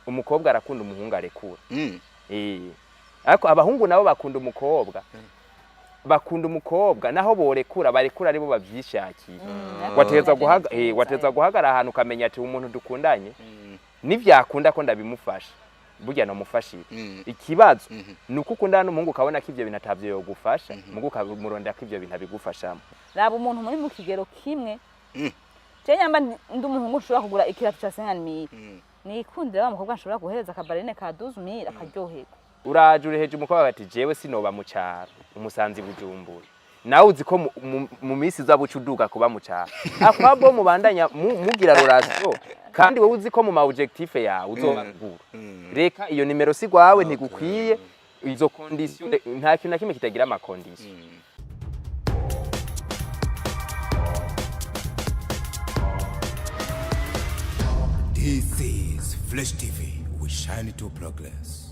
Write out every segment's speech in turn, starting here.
umukobwa arakunda umuhungu arekura ariko abahungu nabo bakunda umukobwa naho borekura barekura aribo bavyishakiye wateza guhagara ahantu ukamenya ati umuntu dukundanye nivyakunda ko ndabimufasha burya no mufashira ikibazo nuko ukundana n'umuhungu ukabona ko ivyo bintu atavyo yogufasha mugo ukamurondera ko ivyo bintu abigufashamo raba umuntu muri mu kigero kimwe je nyamba ndi umuhungu ushobora kugura ikirato ca 50.000 nikundira wa mukobwa nshobora guhereza akabarene ka 12.000 akaryoherwa uraje ureheje umukobwa ati jewe sinoba mu cyaro umusanzi Bujumbura nawe uzi ko mu misi zabucuduga kuba mu cyaro akwabo mubandanya mugira relation kandi wowe uzi ko mu ma objectif yawe uzobagura reka iyo nimero si gwawe ntigukwiye izo condition nta kintu na kimwe kitagira ama condition This is Flash TV, we shine to progress.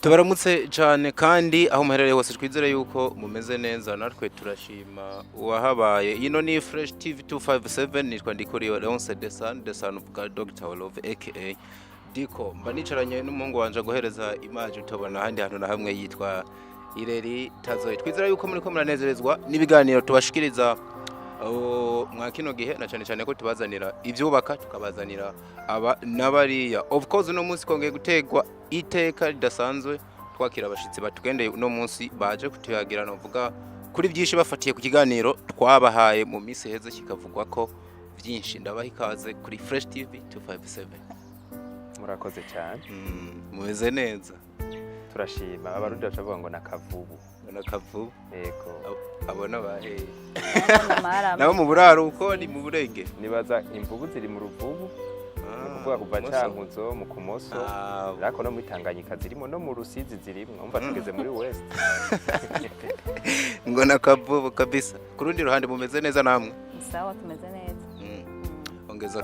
Tubaramutse cyane kandi aho muherereye hose twizere yuko mumeze neza natwe turashima uwahabaye ino ni Fresh TV 257 nitwa Ndikuriyo Leonce the son of God Dr. Love aka Diko mba nicaranye n'umuhungu wanje guhereza image utobona handi hantu na hamwe yitwa Ireri Tazoye twizere yuko muri ko muranezerezwa nibiganiro tubashikiriza mwakino gihe na cyane ko tubazanira ivyubaka tukabazanira aba nabariya of course no munsi kongeye gutegwa iteka ridasanzwe twakira abashitsi batugendeye no munsi baje kutuyagira no vuga kuri byinshi bafatiye ku kiganiro twabahaye mu misi heze kikavugwa ko byinshi ndabaha ikaze kuri Fresh TV 257 murakoze cyane muweze neza turashima abarundi bacavuga ngo nakavubu yego abona baheye nabo mu buraro uko ni mu burenge nibaza imvubu ziri mu ruvubu kuvuga kuva Cankuzo mu Kumoso ariko no mwitanganyika zirimo no mu Rusizi zirimo umva tugeze muri West ngo nakavubu kabisa kurundi ruhande mumeze neza namwe sawa tumeze neza ongeza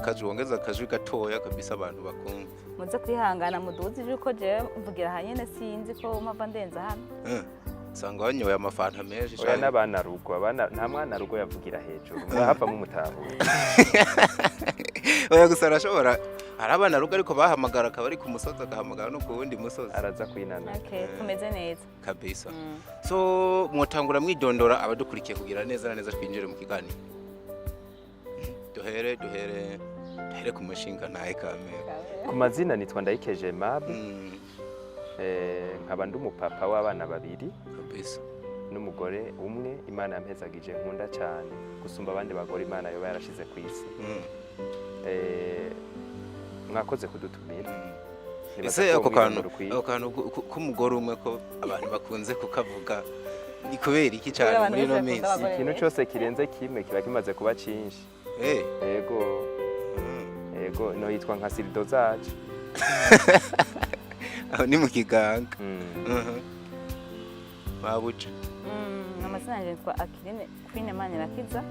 akaju gatoya kabisa abantu bakumva muze kwihangana muduzi yuko je mvugira hanyene sinzi ko mpava ndenza hano sanga wanyoye amafanta menshi cyane n'abana rugo nta mwana rugo yavugira hejuru murahava mu mutaho oya gusa arashobora hari abana rugo ariko bahamagara akabari ku musozi agahamagara no ku wundi musozi araza kwinana tumeze neza kabisa so mwotangura mwidondora abadukurikiye kugira neza na neza twinjire mu kiganiro duhere ku mushinga ntaye kamera ku mazina nitwa Ndayikeje Mab nkaba ndi umupapa w'abana babiri kabisa n'umugore umwe Imana yampezagije nkunda cyane gusumba abandi bagore Imana yo yarashize ku isi mwakoze kudutumira ese ako kantu k'umugore umwe ko abantu bakunze kukavuga ni kubera iki cyane muri no minsi ikintu cyose kirenze kimwe kiba kimaze kuba cyinshi yego no yitwa nka Siridozaje aho ni mu kiganga babuca amazina yanjye yitwa Akirine Queen Manirakiza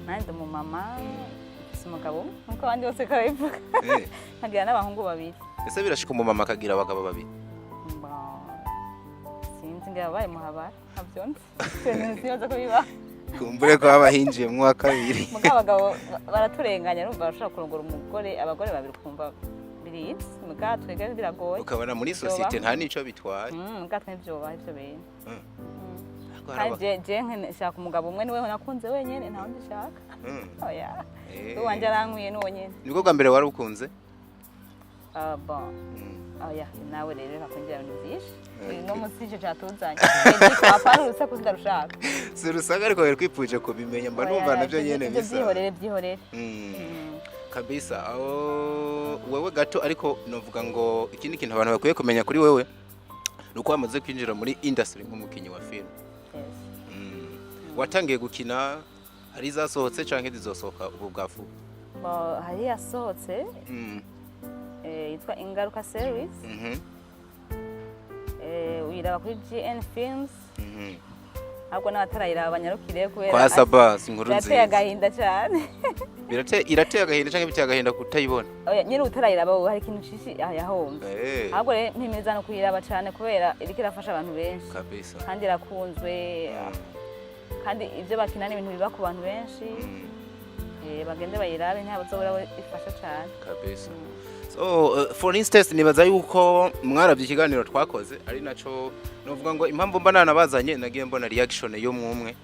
nandi mu mama umugabo nkuko abandi bose karabivuga nkagira n'abahungu babiri ese birashika mu mama akagira abagabo babiri sinzi ngira babaye muhabara ntavyonze sinzi ko biba kumbure ko abahinjiye mu wa kabiri mugabo abagabo baraturenganya numva bashaka kurongora umugore abagore babiri kumva birizi muga twege biragoye ukabona muri societe nta nico bitwaye muga twebyoba ivyo bintu je nshaka umugabo umwe niwe nakunze wenyene nta wundi shaka oya wanje arankwiye n'onyene nibwo bwa mbere wari ukunze bon oya nawe rero nakongera nizishe no musije cyatuzanye ndiko apana urusaku sindarushaka sirusaga ariko wari kwipuje kubimenya mba numva navyo nyene bisa byihorere kabisa wewe gato ariko novuga ngo ikindi kintu abantu bakwiye kumenya kuri wewe nuko wamaze kwinjira muri industry nk'umukinyi wa film watangiye gukina hari zasohotse canke zizosohoka ubu bwafu hari yasohotse yitwa Ingaruka series uyiraba kuri GN Films ahubwo n'abatarayiraba abanyarukire kubera kwa Sabas inkuru nziza birateye agahinda cyane irateye agahinda canke biteye agahinda kutayibona oya nyine utarayiraba hari ikintu cishi yahomba ahubwo rero mpimiriza no kuyiraba cyane kubera iriko irafasha abantu benshi kabisa kandi irakunzwe kandi ivyo bakina ni ibintu biba ku bantu benshi bagende bayirabe ntabo zobora ifasha cyane kabisa So for instance nibaza yuko mwarabye ikiganiro twakoze ari naco novuga ngo impamvu mba nanabazanye nagiye mbona reaction yo mwumwe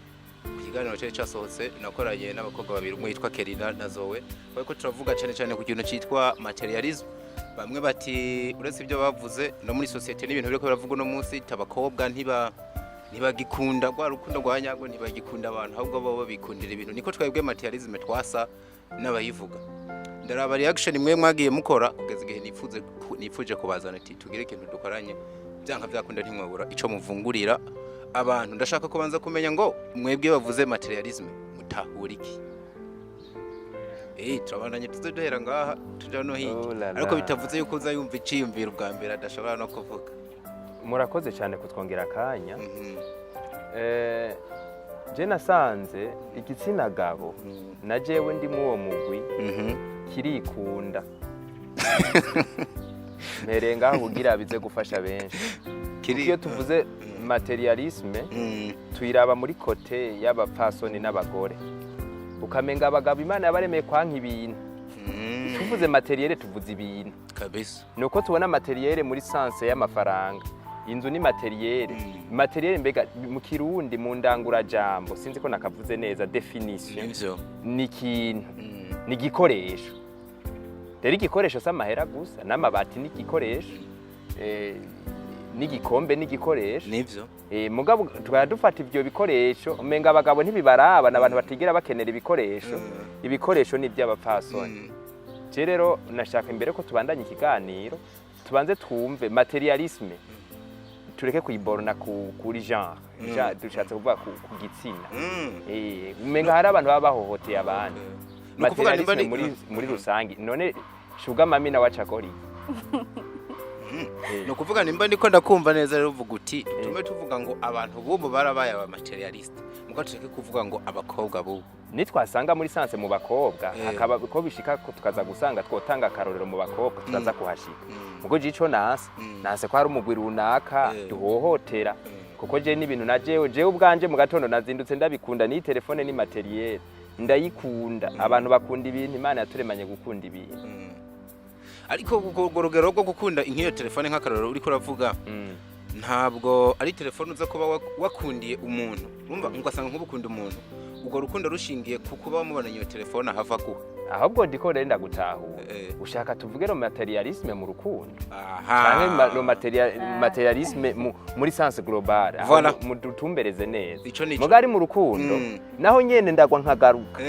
ikiganiro cyo cyasohotse nakoranye n'abakobwa babiri umwe yitwa Kerina na Zoe kuko turavuga cyane cyane ku kintu cyitwa materialism bamwe bati uretse ibyo bavuze no muri society n'ibintu biriko biravuga no munsi tabakobwa ntibagikunda gwa rukundo rwa nyago ntibagikunda abantu ahubwo bo bikundira ibintu niko twebwe materialism twasa n'abayivuga ndaraba reaction imwe mwagiye mukora kugeza igihe nifuje kubazana ati tugire ikintu dukoranye byanka byakunda ntimwabura ico muvungurira abantu ndashaka kubanza kumenya ngo mwebwe bavuze materialism mutahura iki turabandanye tuzodohera ngaha tuja no hirya ariko bitavuze yuko uzayumva iciyumvira ubwa mbere adashobora no kuvuga murakoze cyane kutwongera akanya je nasanze igitsina gabo na jewe ndi mu uwo mugwi kirikunda merenga kugira bize gufasha benshi iyo tuvuze materialisme tuyiraba muri kote y'abapfasoni n'abagore ukamenga abagabo Imana yabaremeye kwanka ibintu tuvuze materiel tuvuze ibintu kabisa nuko tubona materiel muri sense y'amafaranga inzu ni materiel mbega mu kirundi mu ndangura jambo sinzi ko nakavuze neza definition ni ikintu ni igikoresho rero igikoresho s'amahera gusa n'amabati ni igikoresho n'igikombe n'igikoresho nivyo mugabo tukadufata ivyo bikoresho umenga abagabo ntibibaraba n'abantu batigera bakenera ibikoresho ni by'abapfasoni rero nashaka imbere ko tubandanye ikiganiro tubanze twumve materialisme tureke kuyiborona kuri genre dushatse kuvuga ku gitsina umenga hari abantu baba bahohoteye abandi materialisme muri rusangi none shuga mami na wacakori no kuvuga nimba ndiko ndakumva neza rero uvuga uti tume tuvuga ngo abantu bubu barabaye aba materialist muko tureke kuvuga ngo abakobwa bubu nitwasanga muri sanse mu bakobwa akaba ko bishika ko tukaza gusanga twotanga akarorero mu bakobwa tukaza kuhashika mugo jico nase ko hari umugwi runaka duhohotera kuko je n'ibintu na jewe ubwanje mu gatondo nazindutse ndabikunda ni telefone ni materiel ndayikunda abantu bakunda ibintu Imana yaturemanye gukunda ibintu ariko urugero rwo gukunda inkiyo telefone nk'akarorero uri kuravuga ntabwo ari telefone uza kuba wakundiye umuntu urumva ngasanga nk'ubukunda umuntu ubwo rukundo rushingiye ku kuba mubona iyo telefone ahava guha ahubwo ndiko renda gutahura ushaka tuvuge no materialisme mu rukundo canke no materialisme muri sense global mu dutumbereze neza mugari mu rukundo naho nyene ndagwa nkagaruka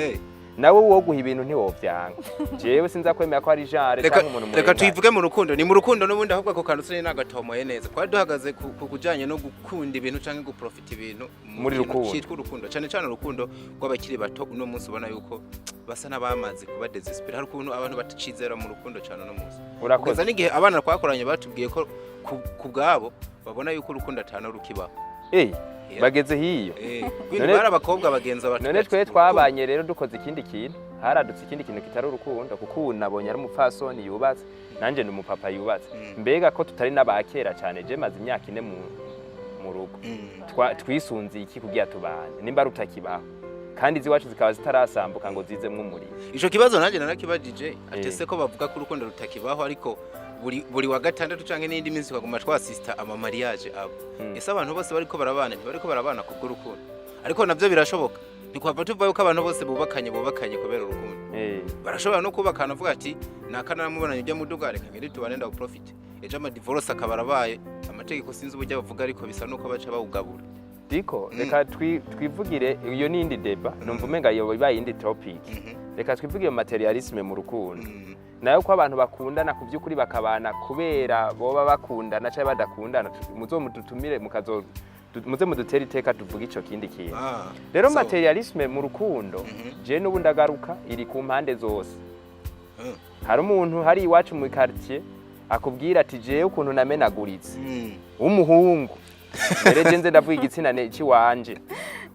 nawe wo guha ibintu ntiwovyanga jewe sinza kwemera ko ari genre cyangwa umuntu muri reka tuyivuge mu rukundo ni mu rukundo n'ubundi ahubwo ko kantu sine nagatomoye neza twari duhagaze ku kujanye no gukunda ibintu canke guprofita ibintu muri rukundo cyitwa urukundo cyane cyane urukundo rw'abakiri bato uno munsi ubona yuko basa n'abamaze kuba desespera hari ukuntu abantu batacizera mu rukundo cyane no munsi urakoze n'igihe abana twakoranye batubwiye ko ku bwabo babona yuko urukundo atano rukibaho bageze hiyo none barabakobwa bagenza batu none twe twabanye rero dukoze ikindi kintu haradutse ikindi kintu kitari urukundo kuko unabonye ari umupfasoni yubatse nanje ni umupapa yubatse mbega ko tutari n'abakera cyane je maze imyaka ine mu rugo twisunze iki kugira tubanye nimba rutakibaho kandi ziwacu zikaba zitarasambuka ngo zizemwe umuriro ico kibazo nanje narakibajije atese ko bavuga ko urukundo rutakibaho ariko buri wa gatandatu canke n'indi minsi kaguma twasista ama mariage abo ese abantu bose bariko barabana kubwo urukundo ariko navyo birashoboka ntikwava tuvayo ko abantu bose bubakanye kubera urukundo barashobora no kubakana avuga ati nakana namubonanye ujya muduga reka ngiri tubane nda profit ejo ama divorce akabarabaye amategeko sinzi ubujya bavuga ariko bisa nuko baca bawugabura diko reka twivugire iyo nindi deba numva umenga yo bibaye indi topic reka twivugire materialisme mu rukundo nayo ko abantu bakundana ku by'ukuri bakabana kubera boba bakundana cyangwa badakundana muzomudutumire muze mudutera iteka tuvuga ico kindi kintu rero materialisme mu rukundo je n'ubu ndagaruka iri ku mpande zose hari umuntu hari iwacu mu quartier akubwira ati je ukuntu namenaguritse umuhungu rero nze ndavuga igitsina ci wanje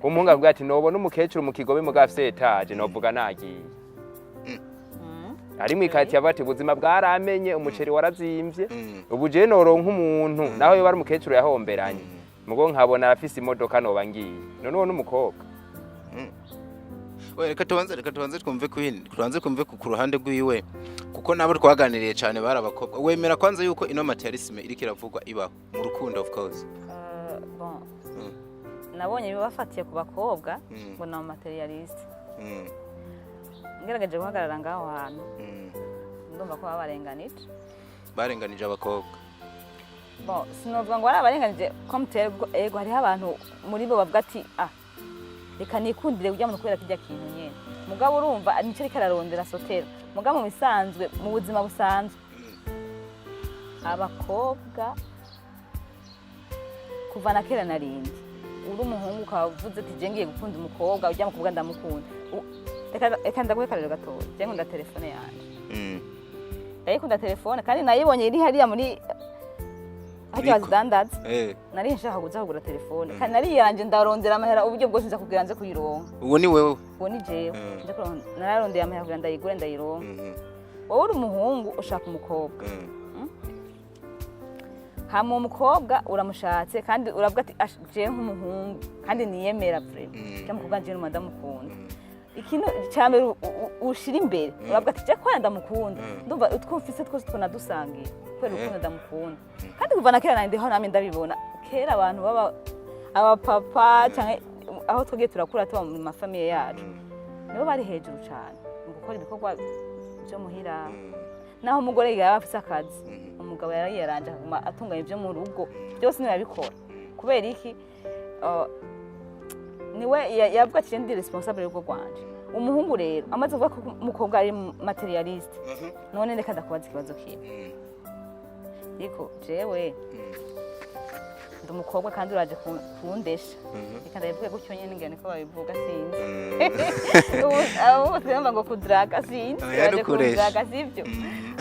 umuhungu avuga ati nobona umukecuru mu kigobe mu gafise etage novuga nagiye ari mwikati yavati ubuzima bwaramenye umuceri warazimvye ubu je noronka umuntu naho yo bari umukecuru yahomberanye mugo nkabona arafise imodoka no bangiye none uwo n'umukobwa reka tubanze twumve ku ruhande rwiwe kuko nabo twaganiriye cyane bari abakobwa wemera kwanza yuko ino materialisme iri kiravugwa ibaho mu rukundo of course bon nabonye bibafatiye ku bakobwa ngo na materialist ngerageje guhagarara ngaho hantu ndumva ko barenganije abakobwa bon sinovuga ngo barabarenganije komite ego hariho abantu muri bo bavuga ati reka nikundire ujya mu kubera kijya kintu nyene mugabo urumva nico reka ararondera sotera mugabo mu bisanzwe mu buzima busanzwe abakobwa kuva na kera narindi uri umuhungu ukavuze ati je ngiye gukunda umukobwa ujya mu kuvuga ndamukunda reka ndaguhe karero gatoya je nkunda telefone yanje ndayikunda telefone kandi nayibonye iri hariya muri hajya zidandaza nari nshaka kugura telefone kandi nari yanje ndarondera amahera uburyo bwose nza kugira nze kuyironka uwo ni wewe uwo ni jewe nararondera amahera kugira ndayigure ndayironka wowe uri umuhungu ushaka umukobwa hama umukobwa uramushatse kandi uravuga ati je nk'umuhungu kandi niyemera vraiment cyangwa mukobwa je n'umanda mukunda ikintu cyambere ushira imbere uravuga ati je kwenda ndamukunda ndumva utwumfise twose tunadusangiye kwera ukuntu ndamukunda kandi kuva na kera nandiho namwe ndabibona kera abantu baba abapapa cyangwa aho twogiye turakura tuba mu mafamiye yacu nibo bari hejuru cyane mu gukora ibikorwa byo muhira naho umugore yaba afise akazi umugabo yararanje atunganya ibyo mu rugo byose niwe yabikora kubera iki niwe yavuga ati ndi responsable y'uko gwanje umuhungu rero amaze kuvuga ko umukobwa ari materialist none reka ndakubaza ikibazo kiwe yiko jewe ndi umukobwa kandi uraje kundesha reka ndabivuge gutyo nyene ngene ko babivuga sinzi abo twemba ngo kudraga sinzi uraje kudraga sivyo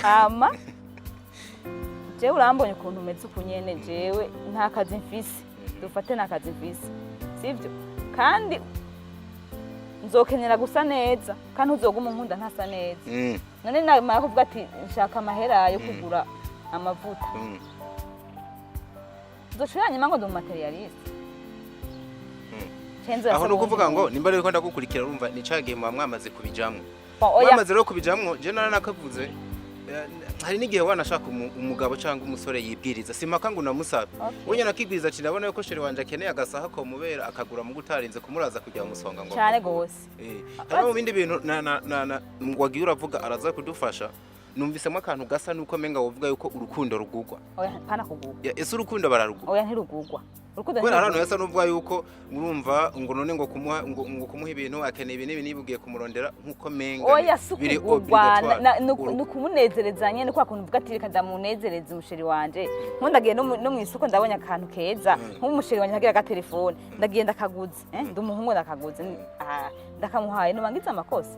hama jewe urambonye ukuntu umeze ukunyene jewe nta kazi mfise dufate nta kazi mfise sivyo kandi nzokenera gusa neza kandi uzoguma unkunda ntasa neza none namara kuvuga ati nshaka amahera yo kugura amavuta nzoshiranye mango ndi materialist aho no kuvuga ngo nimba rero ndagukurikira urumva nicagiye mu mwamaze kubijamwe mwamaze rero kubijamwe je narakavuze hari n'igihe wanashaka umugabo cyangwa umusore yibwiriza simaka ngo namusabe wenye nakibwiriza ati ndabona yuko sheri wanje akeneye agasaha ko mubera akagura mu gutarinze kumuraza kujya musonga ngo cyane gose hari mu bindi bintu na ngwagiye uravuga araza kudufasha numvisemo akantu gasa nuko menga wovuga yuko urukundo rugugwa oya pana kugugwa ese urukundo bararugugwa oya ntirugugwa urukundo kwera hano yasa nuvuga yuko urumva ngo none ngo kumuha ibintu akeneye ibintu nibugiye kumurondera nkuko menga oya sukugwa nukumunezereza nyene kwa kuntu uvuga ati reka ndamunezereza umusheri wanje nkundagiye no mu isoko ndabonye akantu keza nk'umusheri wanje hagira ga telefone ndagiye ndakaguze ndi umuhungu ndakaguze ndakamuhaye nubangiza amakosa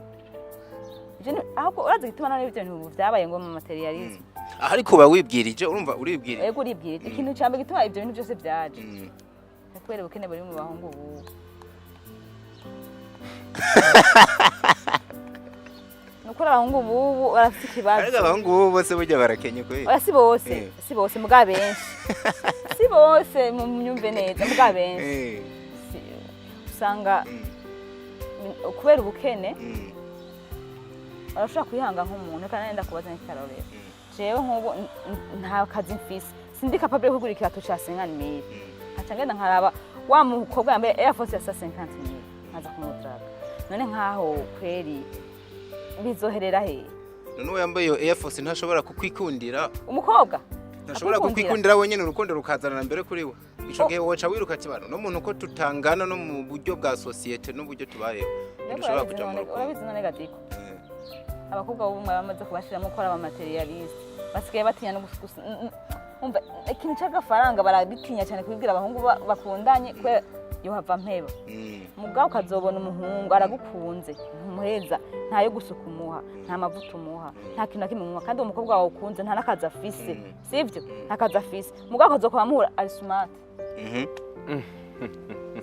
ahubwo urazi gituma none ibyo bintu byabaye ngo mu materialism ariko ba wibwirije urumva uribwirije yego uribwirije ikintu cyambe gituma ibyo bintu byose byaje kwere bukene bari mu bahungu ubu nukora abahungu ubu barafite ikibazo ariko abahungu ubu bose burya barakenye ko si bose muga benshi si bose mu myumve neza muga benshi usanga kubera ubukene arashaka kwihanga nk'umuntu kandi nenda kubaza n'ikarorero jewe nk'ubu nta kazi mfise sindi capable yo kugura ikirato ca 50.000 aca ngenda nkaraba wa mukobwa yambaye Air Force ya 50.000 nkaza kumudraga none nkaho kweri bizoherera he none uwo yambaye iyo Air Force ntashobora kukwikundira umukobwa ntashobora kukwikundira wenyene urukundo rukazana mbere kuri we ico gihe woca wiruka kibano no muntu ko tutangana no mu buryo bwa societe n'uburyo tubayeho ntushobora kuja mu rukundo urabizi none gatiko abakobwa b'umwe bamaze kubashiramo ko ari abamaterialist basigaye batinya no umva ikintu cy'agafaranga barabitinya cyane kubibwira abahungu bakundanye kwe yohava mpeba mugabo ukazobona umuhungu aragukunze ntumuheza ntayo gusuka umuha nta mavuta umuha nta kintu nakimwe umuha kandi umukobwa wawe ukunze nta nakaza afise sivyo ntakaza afise mugabo ukazokora muhura ari smart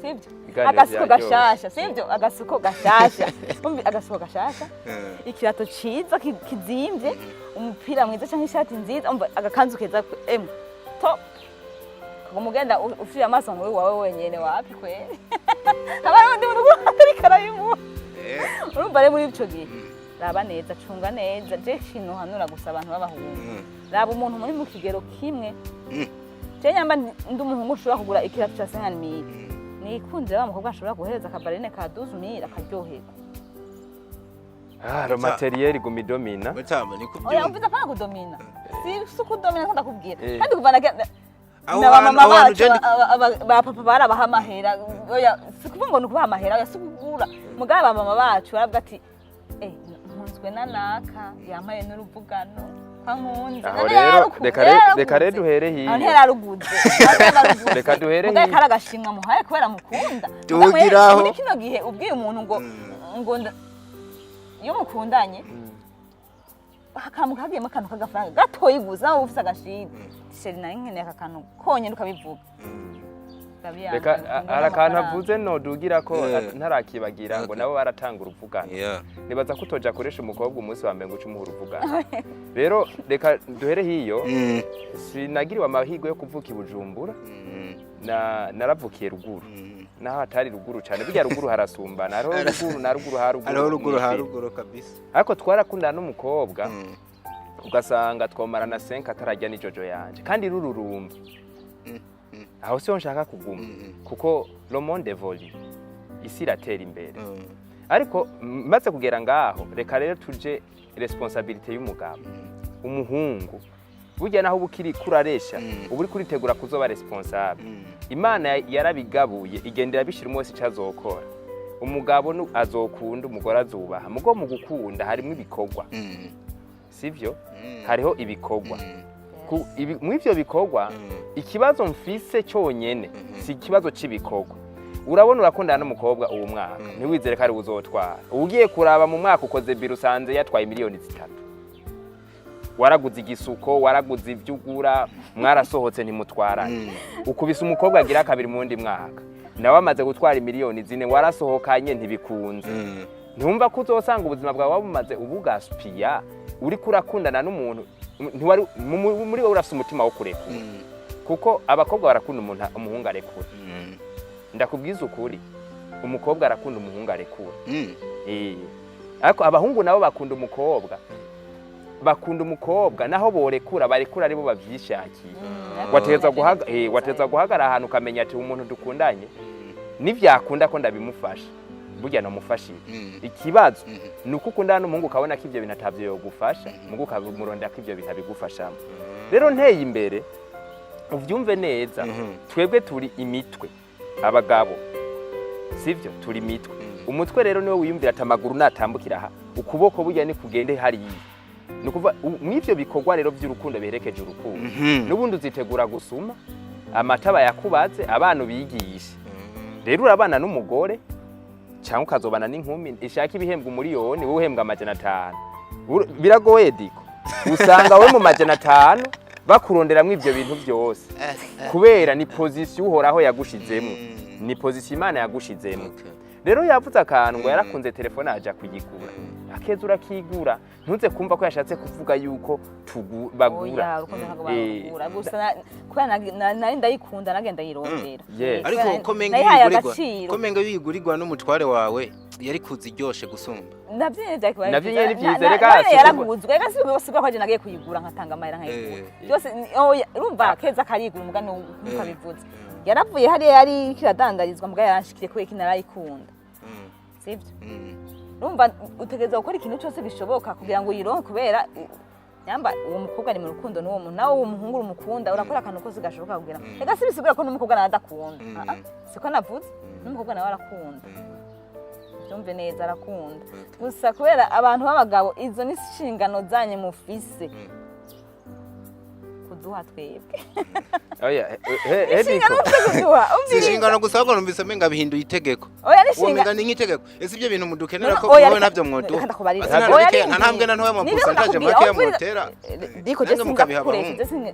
sivyo agasuko gashasha sivyo agasuko gashasha umbi agasuko gashasha ikirato ciza kizimvye umupira mwiza cyangwa ishati nziza umva agakanzu keza to kumugenda ufira amaso ngo wawe wenyene wapi kweli abarundi mu rugo atari karayimu urumva rero muri ico gihe raba neza cunga neza je kintu hanura gusa abantu b'abahungu raba umuntu muri mu kigero kimwe je nyamba ndi umuhungu ushobora kugura ikirato ca 50.000 nikunze wa mukobwa ashobora guhereza akabarene ka 12.000 akaryoherwa lo materiel gumidomina Mutama ni oya kubyumva. umviza pana kudomina si kudomina nkanda kubwira kandi kuvana Aho na hantu- mama aho hantu bacu je ba papa barabaha amahera oya sikuvuga ngo nukubaha amahera oya sikugura mugaba ba mama bacu baravuga ati nkunzwe na naka yampaye n'uruvugano kankunze aho rero reka rero duhere aho hiyo nteraruguze Reka duhere mugaba hiyo. karagashimwa muhaye kubera mukunda Tugiraho. muri kino gihe ubwiye umuntu ngo iyo mukundanye akamu kagiyemo akantu k'agafaranga gatoyi gusa nawe ufite agashimwe sheri nayo nkeneye aka kantu konyine ukabivuga reka hari akantu avuze nodugira ko ntarakibagira ngo nabo baratanga uruvugano nibaza ko utoja akoresha umukobwa umunsi wa mbere ngo uce umuha uruvugano rero reka duhere hiyo sinagiriwe amahirwe yo kuvuka i Bujumbura naravukiye ruguru naho hatari ruguru cyane burya ruguru harasumbana hariho ruguru na ruguru Hariho ruguru haruguru kabisa. ariko twarakundana n'umukobwa ugasanga twomarana 5 atarajya n'ijojo yanje kandi rururumba aho siho nshaka kuguma kuko le monde évolue isi iratera imbere ariko maze kugera ngaho reka rero tuje responsabilité y'umugabo umuhungu burya naho bukiri kuraresha uburi kuritegura kuzoba responsable Imana yarabigabuye igendera bishira umunsi cyazokora umugabo azokunda umugore azubaha mugo mu gukunda harimo ibikorwa sivyo hariho ibikorwa mu ivyo bikorwa ikibazo mfise cyonyene si ikibazo cy'ibikorwa urabona urakundana n'umukobwa uwo mwaka ntiwizere ko ari uzotwara ugiye kuraba mu mwaka ukoze biro usanze yatwaye miliyoni 3 waraguze igisuko waraguze ivyugura mwarasohotse ntimutwaranye ukubise umukobwa agira kabiri mu wundi mwaka nawe amaze gutwara miliyoni 4 warasohokanye ntibikunze ntumva ko uzosanga ubuzima bwawe wabumaze ubugaspiya uri kurakundana n'umuntu ntiwari muri wowe urafite umutima wo kurekura kuko abakobwa barakunda umuntu umuhungu arekura ndakubwiza ukuri umukobwa arakunda umuhungu arekura ariko abahungu nabo bakunda umukobwa naho borekura barekura aribo bavyishakiye wateza guhagara ahantu ukamenya ati umuntu dukundanye nivyakunda ko ndabimufasha burya namufashije ikibazo nuko ukundana n'umuhungu ukabona ko ivyo bintu atavyo yogufasha mugo ukabimurondera ko ivyo bintu abigufashamo rero nteye imbere uvyumve neza twebwe turi imitwe abagabo sivyo turi imitwe umutwe rero niwe wiyumvira atamaguru natambukira aha ukuboko burya ni kugende hari nukuva mw'ivyo bikorwa rero by'urukundo berekeje urukundo n'ubundi uzitegura gusuma amataba yakubaze abantu bigisha rero urabana n'umugore cyangwa ukazobana n'inkumi ishaka ibihembwa umuriyoni wowe uhembwa 500 biragoye diko usanga we mu 500 bakuronderamwe ivyo bintu byose kubera ni position uhoraho yagushizemo ni position Imana yagushizemo rero yavuze akantu ngo yarakunze telefone aja kuyigura akeza urakigura ntuze kumva ko yashatse kuvuga yuko bagura gusa kubera nari ndayikunda nagenda yirondera ariko komenga yigurirwa n'umutware wawe yari kuziryoshe gusumba navyo ni byiza reka yaraguzwe reka sibe kwaje nagiye kuyigura nkatanga amahera nkayigura byose urumva keza karigura umugani ukabivuze yaravuye hari yari kiradandarizwa mugaya yaranshikire ko ikinarayikunda sivyo urumva utegereza gukora ikintu cyose bishoboka kugira ngo yironke kubera nyamba uwo mukobwa ari mu rukundo n'uwo muntu nawe uwo muhungu umukunda urakora akantu kose gashoboka kugira reka sibisigura ko n'umukobwa nawe adakunda siko navuze n'umukobwa nawe arakunda byumve neza arakunda gusa kubera abantu b'abagabo izo ni inshingano zanye mufise kuduha twebwe oya ediko inshingano gusa ahubwo numvise menga bihinduye itegeko oya nishinga ni nk'itegeko ese ibyo bintu mudukenera ko wowe navyo mwoduha nta ntambwe na ntoya mu pourcentage make ya motera diko je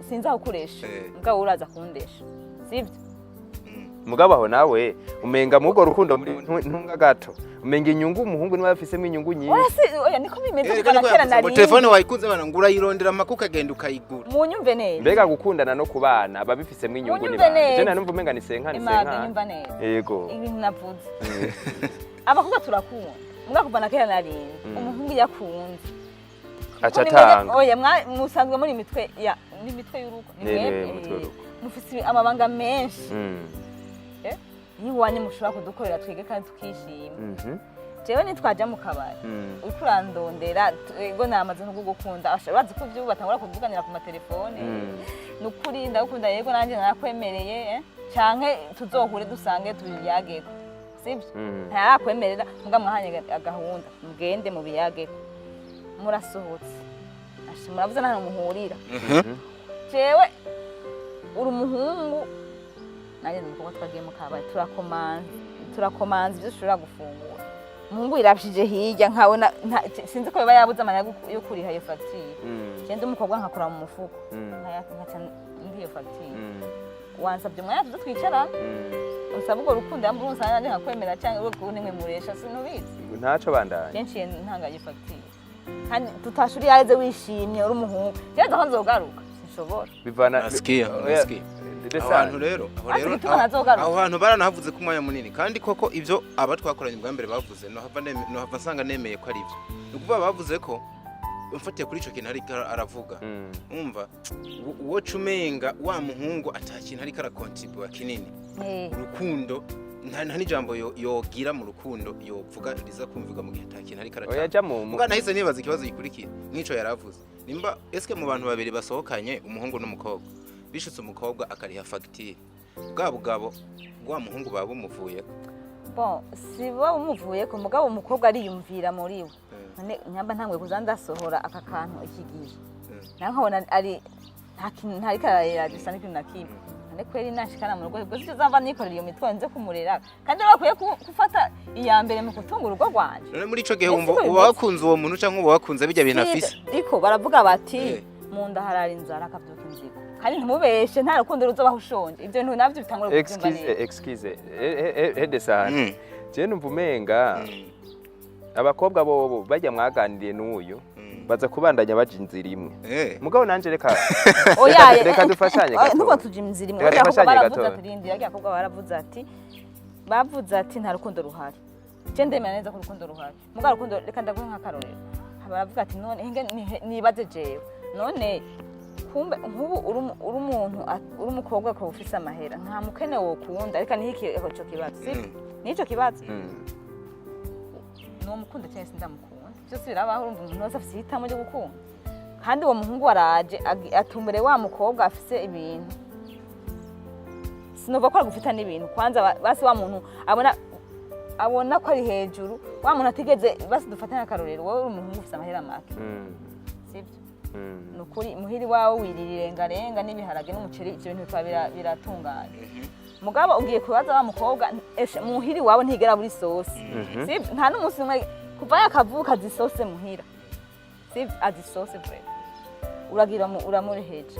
sinza gukoresha mugabo uraza kundesha sivyo mugabo aho nawe umenga mugo rukundo ntunga gato umenga inyungu umuhungu niba afisemo inyungu nyinshi oya niko bimeze kana nari telefone wayikunze bana ngura yirondera makuka genda ukayigura munyumve neza mbega gukundana no kubana babifisemo inyungu ni bana je nanumva umenga ni senka yego ibintu navuze abakobwa turakunda mbwa kuva na kera narindi umuhungu yakunze aca atanga oya musanzwe muri imitwe y'urugo mufise amabanga menshi iyo iwanyu mushobora kudukorera twige kandi tukishima jewe nitwaja mu kabari uriko urandondera ego namaze no kugukunda bazi ko ivyo batangura kuvuganira ku matelefone nukuri ndagukunda yego nanje narakwemereye canke tuzohure dusange tubiyageko sivyo ntarakwemerera muga mwahanye agahunda mugende mu biyageko murasohotse muravuze nta muhurira jewe uri umuhungu nanje ndumva twagiye mu kabari turakomanza ivyo ushobora gufungura umuhungu irabishije hirya nkabona sinzi ko biba yabuze amanya yo kuriha iyo fagitire genda umukobwa nkakora mu mufuko nkaca ndiyo fagitire wansabye umwanya tuzo twicarana usaba urwo rukundo yambura umusanga nanje nkakwemera cyangwa urwo kundi mwemuresha sinubizi ntaco bandanye kenshi ntangaye fagitire kandi tutashuri yareze wishimye uri umuhungu jewe aho nzogaruka sinshobora bivana abantu rero aho hantu baranahavuze ku mwanya munini kandi koko ivyo aba twakoranye bwa mbere bavuze nohava nsanga nemeye ko ari ivyo nukuvuga bavuze ko mfatiye kuri ico kintu ariko aravuga umva uwo cumenga wa muhungu atakintu ariko arakontribua kinini urukundo nta n'ijambo yogira mu rukundo yovuga riza kumvuga mu gihe atakintu ariko araja muga nahise nibaza ikibazo gikurikira nk'ico yaravuze nimba eske mu bantu babiri basohokanye umuhungu n'umukobwa bishutse umukobwa akariha fagitire bwabo wa muhungu baba umuvuye bon si baba umuvuye ko mugabo umukobwa ariyumvira muri we nyamba ntangwe kuzandasohora aka kantu ikigiye nankabona ari nta kararira gisa n'ikintu nakimwe none kweri nashikana mu rugo bwo zava nikorera iyo mitwe nze kumurera kandi bakwiye gufata iya mbere mu kutunga urugo rwanje none muri ico gihe uba wakunze uwo muntu canke uba wakunze bijya bintu afise diko baravuga bati mu nda harara inzara akavyuka inzigo kandi ntumubeshe nta rukundo ruzobaho ushonje ivyo bintu navyo bitangura kubyumva neza excuse hede sana je numva umenga abakobwa bobo bajya mwaganiriye n'uyu baza kubandanya baje inzira imwe mugabo nanje reka reka dufashanye gato nuko tuje inzira imwe bakobwa baravuze ati rindi yakobwa bavuze ati nta rukundo ruhari je ndemera neza ko rukundo ruhari mugabo rukundo reka ndaguha nk'akarorero baravuga ati none nibaze jewe none kumbe nkubu uri umuntu uri umukobwa ko ufise amahera nta mukene wo kunda reka nihiki cyo kibazo nico kibazo no mukunda cyane sindamukunda byose birabaho urumva umuntu wese afise hitamo ryo gukunda kandi uwo muhungu waraje atumbere wa mukobwa afise ibintu sinova ko gufita n'ibintu kwanza basi wa muntu abona ko ari hejuru wa muntu atigeze basi dufatana akarorero wowe uri umuhungu ufise amahera make sibyo nukuri muhiri wawe wiririrengarenga n'ibiharage n'umuceri ivyo bintu biratunganye mugabo ugiye kubaza wa mukobwa muhiri wawe ntigera buri sosi sibyo nta n'umunsi umwe kuva yakavuka zisose muhira sibyo azisose bread uragira uramureheje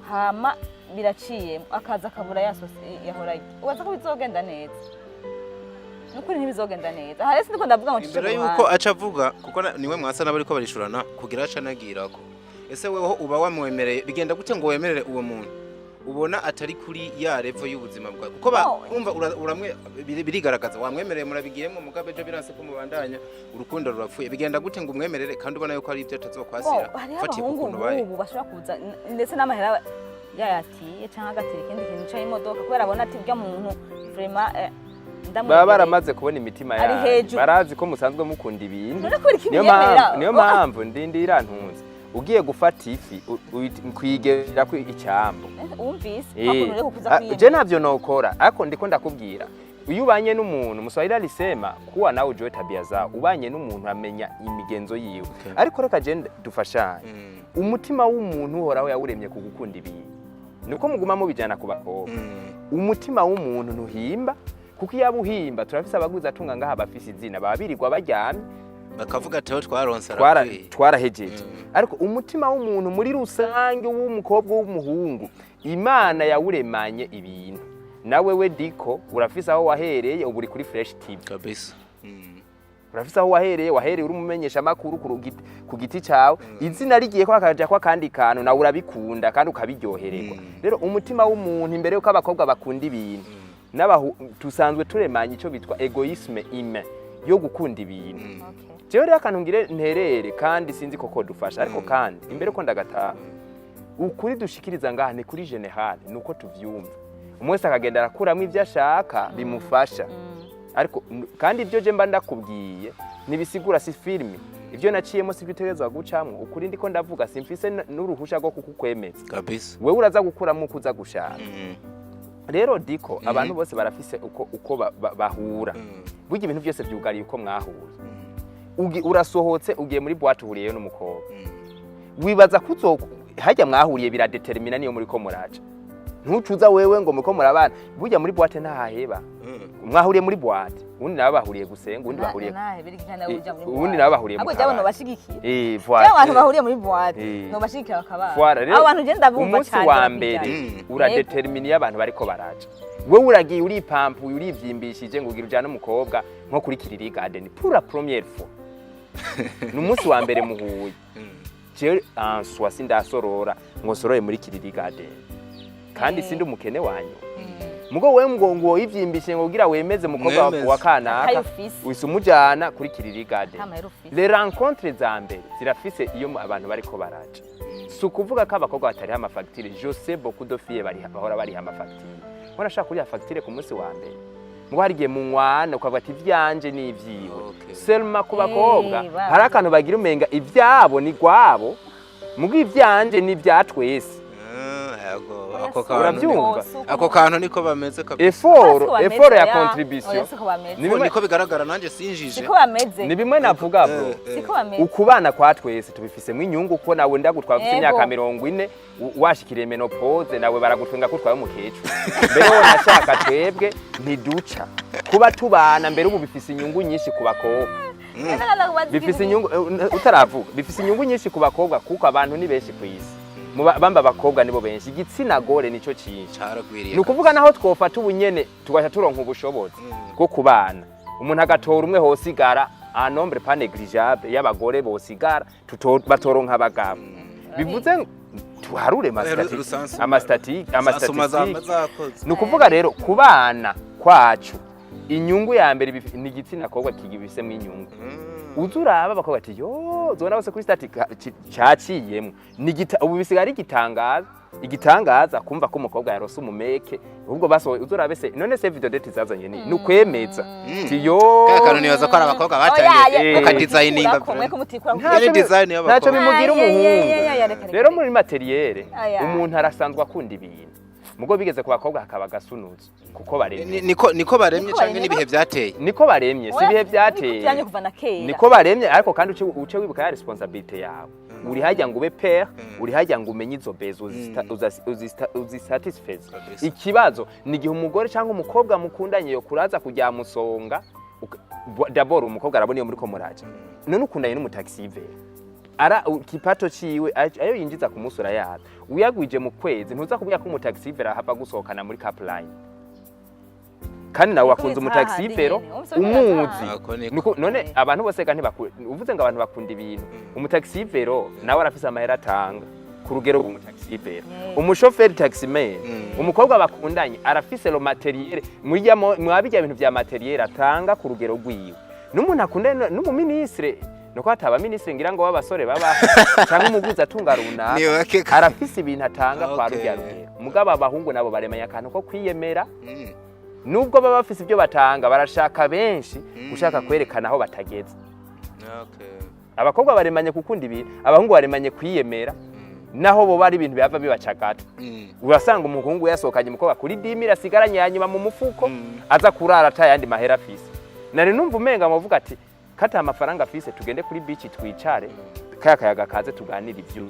hama biraciye akaza akabura ya sosi yahora ubaza ko bizogenda neza nukuri ntibizogenda neza hari sindi ko ndavuga ngo mbere yuko aca avuga kuko niwe mwasa nabari ko barishurana kugira aca nagirako ese weho uba wamwemereye bigenda gute ngo wemerere uwo muntu ubona atari kuri ya level y'ubuzima bwawe kuko urumva uramwe birigaragaza wamwemereye murabigiyemo mugabe je biranse ko mubandanya urukundo rurapfuye bigenda gute ngo umwemerere kandi ubona yuko ari ibyo atazokwasira fatiye ku kuntu baye ubu bashobora kuza ndetse n'amahera yayatiye cyangwa agatira ikindi kintu cyo imodoka kubera abona ati bya muntu vraiment baba baramaze kubona imitima yawe barazi ko musanzwe mukunda ibintu niyo mpamvu ndindira ntunze ugiye gufata ifi kwigera ku icyambo je navyo nokora ariko ndiko ndakubwira uyu ubanye n'umuntu Muswahili alisema kuwa nawe ujue tabia zao ubanye n'umuntu amenya imigenzo yiwe ariko reka je dufashanye umutima w'umuntu uhoraho yawuremye kugukunda ibintu niko muguma mu bijana ku bakobwa umutima w'umuntu ntuhimba kuko iyo abuhimba turafise abaguzi atunga ngaha bafise izina babirirwa baryamye bakavuga ati aho twaronse twarahejeje ariko umutima w'umuntu muri rusange w'umukobwa w'umuhungu Imana yawuremanye ibintu nawe we diko urafise aho wahereye uburi kuri Fresh TV kabisa urafise aho wahereye uri umumenyesha makuru ku giti cawe izina rigiye ko akaja kwa kandi kantu nawe urabikunda kandi ukabiryohererwa rero umutima w'umuntu imbere yuko abakobwa bakunda ibintu tusanzwe turemanye ico bitwa egoisme ime yo gukunda ibintu Okay. jewe rero akantu ngire nterere kandi sinzi koko dufasha ariko kandi imbere ko ndagataha ukuri dushikiriza ngaha ni kuri general nuko tuvyumva umwe wese akagenda arakuramo ivyo ashaka bimufasha ariko kandi ibyo je mba ndakubwiye nibisigura si filimi ivyo naciyemo si bitegerezwa gucamwo ukuri ndiko ndavuga simfise n'uruhusha rwo kukukwemeza kabisa wewe uraza gukuramo ukuza gushaka rero diko abantu bose barafise uko bahura burya ibintu byose byugariye uko mwahuye urasohotse ugiye muri boîte uhuriyeyo n'umukobwa wibaza kuzo hajya mwahuriye biradetermina niyo muri ko muraca ntucuza wewe ngo muko murabana burya muri boîte ntahaheba mwahuriye muri boîte undi nawe bahuriye gusenga undi bahuriye undi nawe bahuriye mu kabari abo bashigikiye voilà abantu bahuriye muri boîte no bashigikira bakabana voilà abantu je ndabumva cyane umunsi wa mbere uradetermina abantu bariko baraca wewe uragiye uri pampu uri vyimbishije ngo ugira ujana umukobwa nko kuri Kiriri Garden pour la première fois n'umunsi wa mbere muhuye je answa sindasorora ngo sorore muri Kiriri Garden kandi sindi umukene wanyu mugo wewe ngo ivyimbishe ngo ugira wemeze mukobwa wa kanaka wisumujana kuri Kiriri Garden les rencontres za mbere zirafise iyo abantu bariko baraca sukuvuga ko abakobwa batari ama facture je sais beaucoup de filles bahora bari ama facture wana shaka kuri facture ku munsi wa mbere ngo harigiye mu nwana ukavuga ati ivyanje ni ivyiwe selma ku bakobwa hari akantu bagira umenga ivyabo ni gwabo mugo ivyanje ni vyatwese ako kantu niko bameze kabisa effort ya contribution niko bigaragara nanje sinjije siko bameze ni bimwe navuga bro siko bameze ukubana kwa twese tubifise mu inyungu ko nawe ndagutwafise imyaka 40 washikiriye menopause nawe baragutwenga ko twaye umukecu mbere wo nashaka twebwe ntiduca kuba tubana mbere ubu bifise inyungu nyinshi ku bakobwa bifise inyungu utaravuga bifise inyungu nyinshi ku bakobwa kuko abantu ni benshi ku isi bamba abakobwa nibo benshi igitsina gore nico cinshi nukuvuga naho twofata ubunyene tugasha turonka ubushobozi bwo kubana umuntu agatora umwe hosigara a nombre pas négligeable y'abagore bosigara batoronka abagabo bivuze tuharure amastatike nukuvuga rero kubana kwacu inyungu ya mbere ni igitsina kobwa kigibise mu inyungu uzuraba bakobwa ati yo zona bose kuri static caciyemo ubu bisigaye ari igitangaza kumva ko umukobwa yarose umumeke ubwo baso uzurabe se none se video date zazanye ni ukwemeza tiyo kakano nibaza ko ari abakobwa batanye bakadesigninga ntaco bimugira umuhungu rero muri materiel umuntu arasanzwa akunda ibintu mugo bigeze ku bakobwa hakaba gasunuzo kuko baremye niko baremye cyane nibihe byateye niko baremye si bihe byateye niko baremye ariko kandi uce wibuka ya responsibility yawe uri hajya ngo ube père uri hajya ngo umenye izo bezo uzisatisfait ikibazo ni gihe umugore cyangwa umukobwa mukundanye yo kuraza kujya musonga d'abord umukobwa arabona iyo muri ko muraje none ukundanye n'umutaxi ara kipato ciwe ayo yinjiza ku musura yato uyagwije mu kwezi ntuza kubya ko umutaxi vera hapa gusohokana muri Capline kandi nawe wakunze umutaxi vero umuzi none abantu bose kandi uvuze ngo abantu bakunda ibintu umutaxi vero nawe arafise amahera atanga ku rugero rw'umutaxi vero umushoferi taximan umukobwa bakundanye arafise lo materiel mwabijya ibintu vya materiel atanga ku rugero rwiwe n'umuntu akundanye n'umuministre nuko hataba ministre ngira ngo babasore baba cyangwa umuguzi atunga runaka arafise ibintu atanga kwa rugero mugaba abahungu nabo baremanya akantu ko kwiyemera nubwo baba bafise ibyo batanga barashaka benshi gushaka kwerekana aho batageze abakobwa baremanye gukunda ibintu abahungu baremanye kwiyemera naho bo bari ibintu byava bibacagata urasanga umuhungu yasokanye umukobwa kuri 10 asigaranye yanyuma mu mufuko aza kurara atayandi mahera afise nari numva umenga muvuga ati kata amafaranga afise tugende kuri beach twicare kayakayaga kaze tuganira ivyo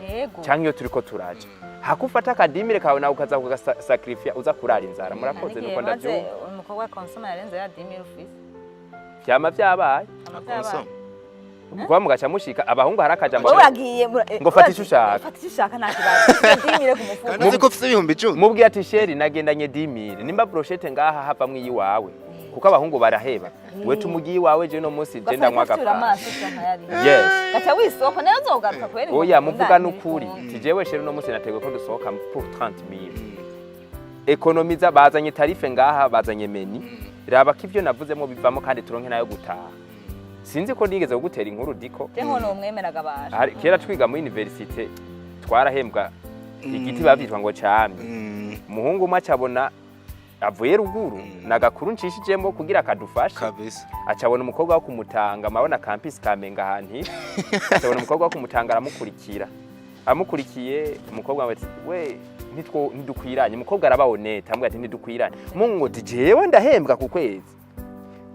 yego cyangwa iyo turiko turaje hakufata akadimire kawe nawe ukaza kugasacrifice uza kurara inzara murakoze nuko ndavyo umukobwa consoma yarenze ya 10,000 ufise byama byabaye kwa mugacha mushika abahungu harakaja ngo uragiye ngo fatisha ushaka fatisha ushaka ntakibazo 10,000 ku mufuko kandi ko ufise ibihumbi 10 mubwiye ati sheri nagendanye 10,000 nimba brochette ngaha hava mwiyi wawe kuko abahungu baraheba we tumugiye wawe je no munsi je ndamwaga yes gacha wisoka nayo zogaruka kweri oya muvuga nukuri tijewe sheri no munsi nategwe ko dusohoka pour 30,000 economiza bazanye tarife ngaha bazanye meni raba ko ivyo navuzemo bivamo kandi turonke nayo gutaha sinzi ko nigeze kugutera inkuru diko je nko nomwemeraga basha kera twiga mu universite twarahembwa igiti bavyitwa ngo camye umuhungu umwe acabona avuye ruguru nagakuru ncishijemo kugira akadufashe kabisa acabona umukobwa wo kumutanga mabona campus Kamenga ahantu acabona umukobwa wo kumutanga amukurikiye umukobwa ati we ntidukwiranye umukobwa arababoneta ambwira ati ntidukwiranye umuhungu ngo jewe ndahembwa ku kwezi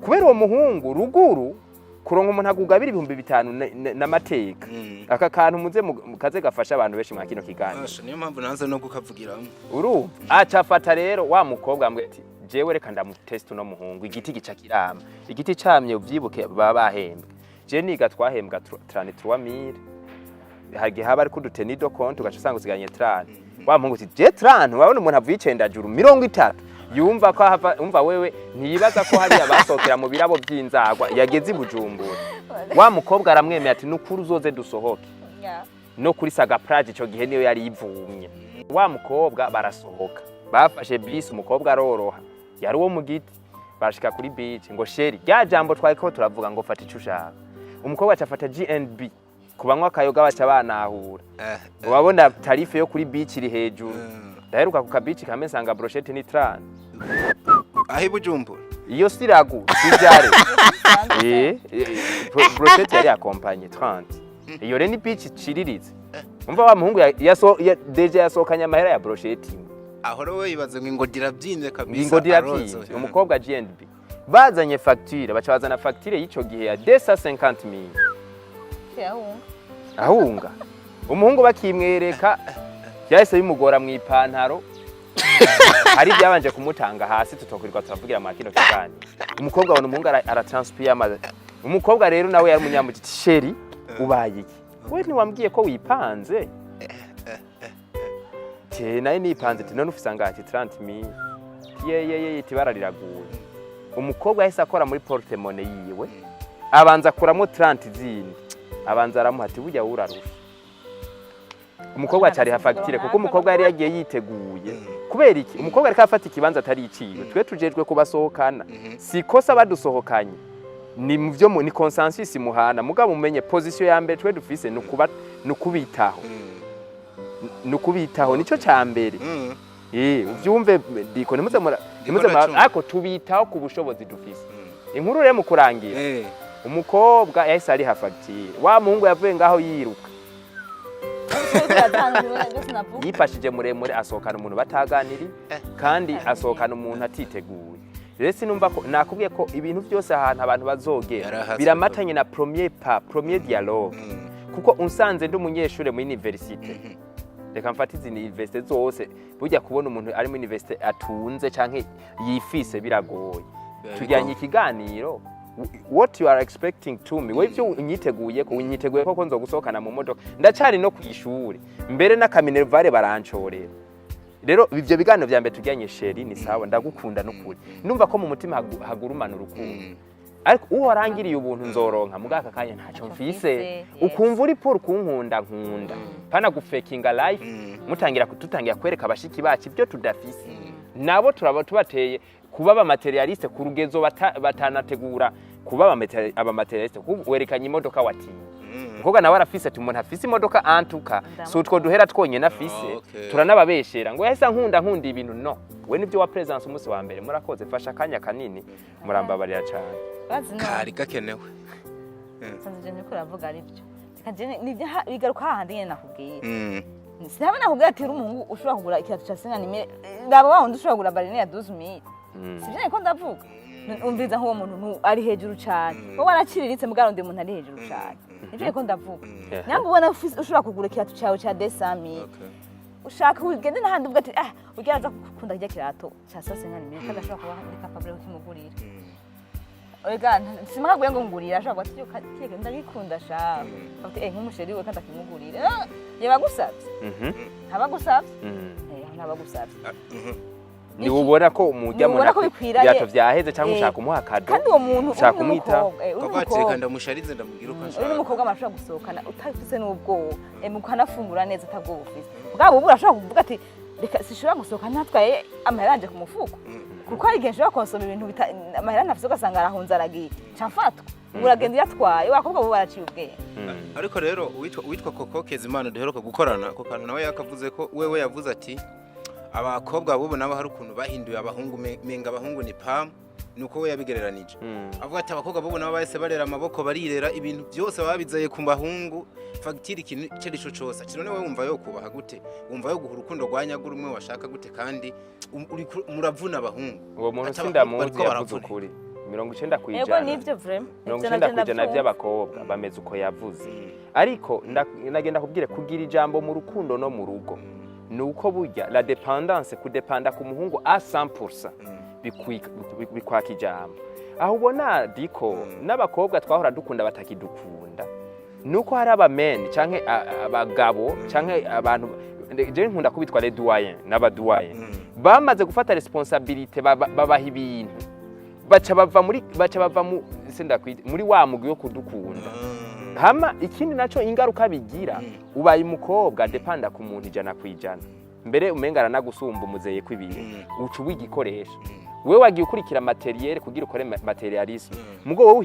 kubera uwo muhungu ruguru kuronka umuntu agugabira 5,000 n'amateka aka kantu muze mukaze gafasha abantu benshi mwa kino kiganiro niyo mpamvu nanze no kukavugiramo uru acafata rero wa mukobwa ambwira ati jewe reka ndamutest no muhungu igiti gica kirama igiti camye uvyibuke baba bahembwe je niga twahembwa 33,000 hagi haba ari kudutenido konti ugaca usanga usiganye 30 wa muhungu ati je 30 wabona umuntu avuye icendajuru 30 yumva ko umva wewe ntiyibaza ko hari abasokera mu birabo by'inzagwa yageze ibujumbura wa mukobwa aramwemeye ati nukuri uzoze dusohoke no kuri Saga Plage ico gihe niyo yari ivumye wa mukobwa barasohoka bafashe bisi umukobwa aroroha yari uwo mu giti barashika kuri beach ngo sheri rya jambo twayiko turavuga ngo fata ico ushaka umukobwa acafata GNB kubanywa kayoga baca banahura ubabona tarife yo kuri beach iri hejuru ndaheruka ku kabici kame sanga brochette ni 30 ahi Bujumbura iyo siragu sibyare brochette yari accompagne 30 iyo reni beach ciririze umva wa muhungu deje yasokanya amahera ya brochette aho rero yibaze ngo dirabyinze kabisa ngo dirabyinze umukobwa GNB bazanye facture baca bazana facture y'ico gihe ya 250,000 ahunga umuhungu bakimwereka yahise bimugora mu ipantaro hari byabanje kumutanga hasi tutokurirwa turavugira mu kino kigani umukobwa wone umuhungu aratranspire amaze umukobwa rero nawe yari munyamuti sheri ubaye iki we ntiwambwiye ko wipanze naye nipanze ati none ufise ngati 30,000 ye tibara riraguye umukobwa yahise akora muri portemone yiwe abanza kuramo 30 zindi abanza aramuhati burya urarusha umukobwa cyari hafagitire kuko umukobwa yari yagiye yiteguye kubera iki umukobwa ariko afata ikibanza atari iciwe twe tujejwe kubasohokana sikosa badusohokanye ni muvyo ni consensus muhana mugabo mumenye position ya mbere twe dufise nukubitaho nico cyambere uvyumve diko nimuze ako tubitaho ku bushobozi dufise inkuru rero mu kurangira umukobwa yahise ari hafagitire wa muhungu yavuye ngaho yiruka yipashije muremure asohokana umuntu bataganiri kandi asohokana umuntu atiteguye rero sinumva ko nakubwiye ko ibintu byose ahantu abantu bazogera biramatanye na premier dialogue kuko unsanze ndi umunyeshure mu universite reka mfatize universite zose burya kubona umuntu ari mu universite atunze canke yifise biragoye tujyanye ikiganiro what you are expecting to me webyo unyiteguye ko nzogusohokana mu modoka ndacari no kwishuri mbere n'akaminervare barancorera rero ivyo biganiro vya mbere tujyanye sheri ni sawa ndagukunda n'ukuri numva ko mu mutima hagurumana urukundo ariko uwo warangiriye ubuntu nzoronka mugaka kanya ntaco mfise ukumva uri pour kunkunda pana gufekinga life tutangira kwereka abashiki bacu ibyo tudafise nabo tubateye kuba ba materialiste ku rugezo batanategura kuba aba materialiste werekanye imodoka watinya Mkoga na warafise ati umuntu afise imodoka antuka so two duhera twonye nafise turanababeshera ngo yahise nkunda ibintu no we nibyo wa presence umunsi wa mbere murakoze fasha kanya kanini murambabarira cyane kari gakenewe sanze niko ravuga ari byo kanje ni bigaruka hahandi nyene nakubwiye sinabona nakubwiye ati umuhungu ushobora kugura ikintu cya senga nime ndaba waho ushobora kugura barine ya 12,000 sivyo niko ndavuga umviza nko umuntu ari hejuru cyane wo waraciriritse mugaro ndi umuntu ari hejuru cyane nivyo niko ndavuga nyambo ubona ushobora kugura ikintu cyawe cya 200,000 ushaka ugende n'ahandi uvuga ati ugiranza gukunda kijya kirato cya senga nime kadashobora kuba muri capable yo kimugurira Oiga, simakaguye ngo ngurira ashaka ati kike ndagikunda sha. Ati nk'umusheri we kandi akimugurira. Yabagusabye. Habagusabye. Nabagusabye. Ni ubona ko umujya mu byato vyaheze cyangwa ushaka umuha kado. Kandi uwo muntu ushaka kumwita Kwabateka ndamusharize ndamubwira uko ashaka. Uri umukobwa amashaka gusohokana utafise n'ubwo mukanafungura neza atabwo bufise. Bwabo burashaka kuvuga ati reka sishobora gusohoka natwaye amaheranje ku mufuko. kuko hari igihe nshobora konsoma ibintu amahera ntafise ugasanga arahunze aragiye camfatwa uragenda uyatwaye wakobwa bo baraciye ubwenge ariko rero uwitwa Koko Kezimana duheruka gukorana ako kantu nawe yakavuze ko wewe yavuze ati abakobwa bubu nabo hari ukuntu bahinduye abahungu menga abahungu ni pam nuko we yabigereranije avuga ati abakobwa bubu nabo bahise barera amaboko barirera ibintu byose babizaye ku bahungu fagitire ikintu cyerisho cyose ati none we wumva yo kubaha gute wumva yo guha urukundo rwanyagura umwe washaka gute kandi muravuna abahungu uwo muntu sindamuzi yavuze ukuri 90%. Yego nivyo vraiment 90% by'abakobwa bameze uko yavuze ariko nagenda kubwire kugira ijambo mu rukundo no mu rugo nuko burya la dépendance kudepanda ku muhungu a 100% bikwaka ijambo aho ubona diko n'abakobwa twahora dukunda batakidukunda nuko hari abameni canke abagabo canke abantu je nkunda kubitwa les doyens n'abadoyens bamaze gufata responsabilité babaha ibintu baca bava muri wa mugwi yo kudukunda hama ikindi naco ingaruka bigira ubaye umukobwa depanda ku muntu 100%. Mbere umengana nagusumba umuzeye kw'ibintu ucu wigikoresha wewe wagiye ukurikira materiel kugira ukore materialisme mugo wowe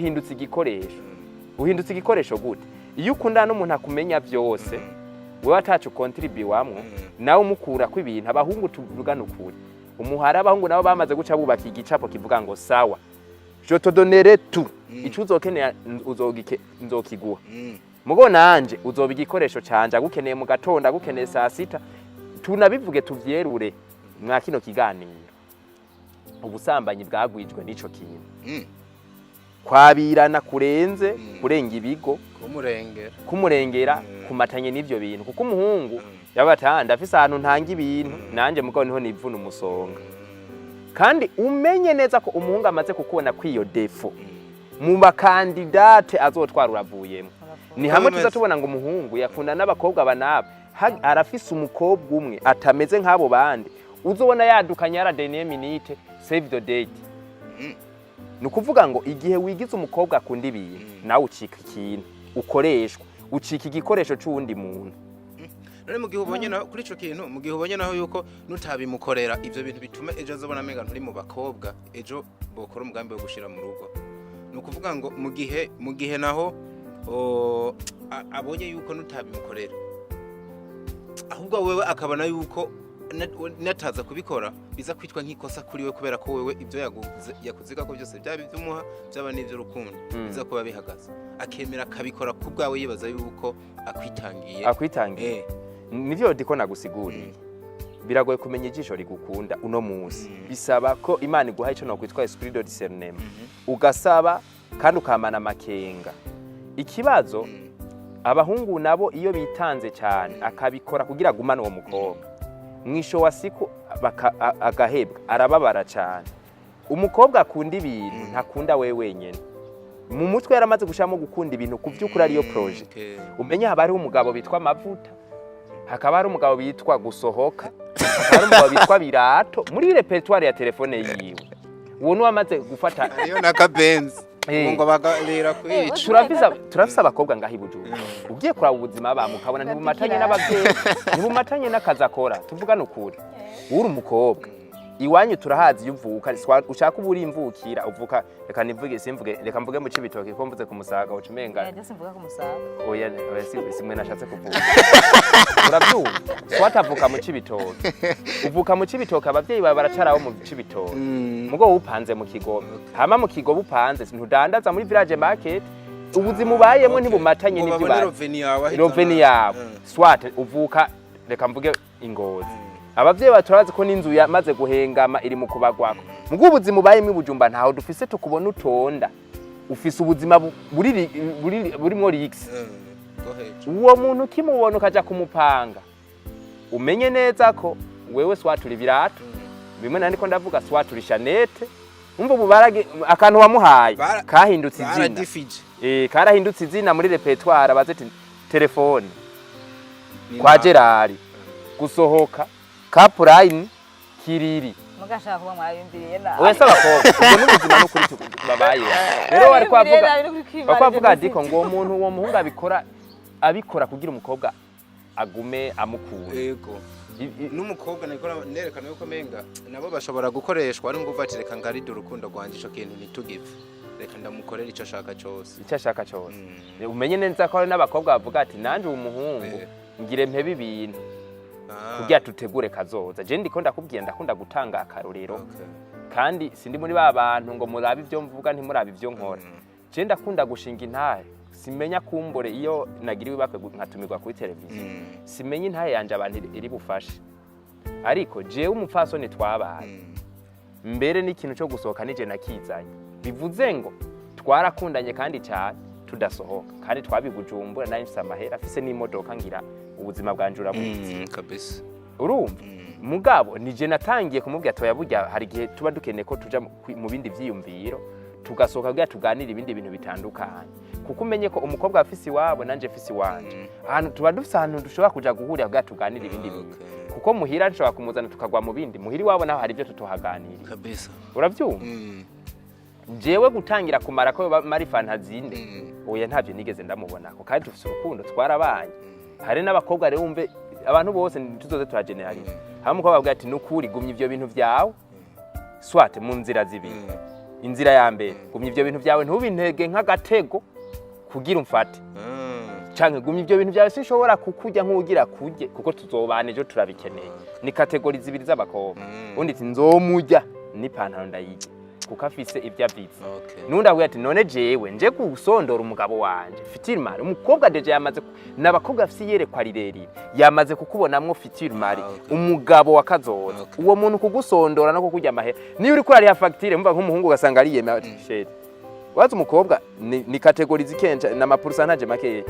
uhindutse igikoresho gute iyo ukundana n'umuntu akumenya byose wewe atacu contribute wamwe nawe umukura kw'ibintu abahungu tuvugana ukuri umuhara abahungu nabo bamaze guca bubaka igicapo kivuga ngo sawa je te donnerai tout ico uzokeneye nzokiguha mugo nanje uzoba igikoresho canje agukeneye mu gatondo agukeneye saa sita tunabivuge tuvyerure mwa kino kiganiro ubusambanyi bwagwijwe n'ico kintu kwabirana kurenze kurenga ibigo kumurengera kumatanye n'ivyo bintu kuko umuhungu yabatanda afise ahantu ntanga ibintu nanje mugo niho nivuna umusonga kandi umenye neza ko umuhungu amaze kukubona kwiyo defo mu bakandidate azotwara uravuyemo ni hamwe tuzatubona ngo umuhungu yakunda n'abakobwa banaba arafise umukobwa umwe atameze nk'abo bandi uzobona yadukanya ara dernière minute save the date nukuvuga ngo igihe wigize umukobwa akunda ibintu nawe ucika ikintu ukoreshwa ucika igikoresho c'uwundi muntu none mu gihe ubonye naho kuri ico kintu mu gihe ubonye naho yuko nutabimukorera ivyo bintu bituma ejo azobona amenga nturi mu bakobwa ejo bokora umugambi wo gushira mu rugo nukuvuga ngo mu gihe naho abonye yuko nutabimukorera ahubwo wewe akabona yuko nataza kubikora biza kwitwa nk'ikosa kuri we kubera ko wewe ibyo yakuziga ko byose byaba ibyumuha byaba n'ibyo rukundo biza kuba bihagaze akemera akabikora ku bwawe yibaza yuko akwitangiye nivyo diko nagusiguriye biragoye kumenya ijisho rigukunda uno munsi bisaba ko Imana iguha ico no kwitwa esprit de discernement ugasaba kandi ukamana makenga ikibazo abahungu nabo iyo bitanze cyane akabikora kugira gumana uwo mukobwa mwisho wa siku agahebwa arababara cyane umukobwa akunda ibintu ntakunda wewe wenyene mu mutwe yaramaze gushamo gukunda ibintu kuvyukura ariyo projet umenye haba ari umugabo bitwa Mavuta hakaba ari umugabo bitwa Gusohoka hakaba ari umugabo bitwa Birato muri repertoire ya telefone yiwe uwo no amaze gufata ariyo nakabenzi ngo bagarira kwica turafisa abakobwa ngahi Bujumbura ugiye kuraba ubuzima ba mukabona ntibumatanye n'abavyeyi ntibumatanye n'akazi akora tuvugana ukuri uri umukobwa iwanyu turahazi yuvuka ushaka uburi imvukira uvuka reka nivuge simvuge reka mvuge mu Cibitoke ko mvuze ku Musaga ucumenga yaje simvuga ku Musaga oya simwe nashatse kuvuga urabyumva swatavuka mu Cibitoke uvuka mu Cibitoke abavyeyi baba baracaraho mu Cibitoke mugo upanze mu Kigobe hama mu Kigobe upanze ntudandaza muri village market ubuzima ubayemwe ntibumatanye n'ibyo baye roveni yawe swat uvuka reka mvuge Ingozi abavyeyi baturazi ko n'inzu yamaze guhengama iri mu kubagwako mugo ubuzima ubayemwe ibujumba ntaho dufise tukubona utonda ufise ubuzima burimwo rix uwo muntu kimubona ukaja kumupanga umenye neza ko wewe swaturi Birato bimwe nandiko ndavuga swaturi Chanete umva bubarage akantu wamuhaye kahindutse izina karahindutse izina muri repertoire abazeti telefone kwa Gerard Gusohoka Capline Kiriri mugashaka kuba mwayumviriye na wese abakobwa ubwo n'ubuzima no kuri babaye rero wari kwavuga diko ngo uwo muntu uwo muhungu abikora kugira umukobwa agume amukunda. yego n'umukobwa nerekana yuko menga nabo bashobora gukoreshwa ari nguva ati reka ngaride urukundo rwanje ico kintu ntitugipfe reka ndamukorera ico ashaka cyose icyo ashaka cyose. Umenye neza ko hari n'abakobwa bavuga ati nanje umuhungu ngire mpebe ibintu kugira tutegure kazoza. Je ndiko ndakubwira ndakunda gutanga akarorero kandi sindi muri ba bantu ngo murabe ivyo mvuga ntimurabe ivyo nkora. Je ndakunda gushinga intahe simenya kumbore iyo nagiriwe bakwe nkatumirwa kuri televiziyo simenya intahe yanje abantu iri bufashe ariko jewe umupfasoni twabaye mbere n'ikintu cyo gusohoka nije nakizanye bivuze ngo twarakundanye kandi cyane tudasohoka kandi twabibujumbura nari mfise amahera afise n'imodoka ngira ubuzima bwanje urabutse kabisa urumva mugabo nije natangiye kumubwira toya burya hari gihe tuba dukeneye ko tuja mu bindi vyiyumviro tugasohoka kugira tuganira ibindi bintu bitandukanye kuko umenye ko umukobwa afise iwabo nanje afise iwanje ahantu tuba dufise ahantu dushobora kuja guhurira kugira tuganira ibindi bintu kuko muhira nshobora kumuzana tukagwa mu bindi muhira iwabo naho hari ibyo tutohaganira kabisa uravyumva jewe gutangira kumara ko mari fantazinde oya ntavyo nigeze ndamubonako kandi dufise urukundo twarabanye hari n'abakobwa rero umve abantu bose tuzoze turageneraliza hamwe umukobwa avuga ati nukuri gumya ivyo bintu vyawe swate mu nzira zibiri inzira ya mbere gumya ivyo bintu vyawe ntubintege nk'agatego kugira umfate canke gumya ivyo bintu vyawe sinshobora kukurya nk'ugira kurye kuko tuzobana ejo turabikeneye ni kategori zibiri z'abakobwa undi ati nzomurya n'ipantaro ndayirya kuko afise ivyo avize nundi avuga ati none jewe nje gusondora umugabo wanje fitir mari umukobwa deje yamaze n'abakobwa afise yerekwa rirerire yamaze kukubonamwo fitir mari umugabo wa kazoza uwo muntu kugusondora no kukurya amahera niyo uri kurari ya facture mva nk'umuhungu ugasanga ari yema shit wazi umukobwa ni kategori zikenja na mapurusantaje make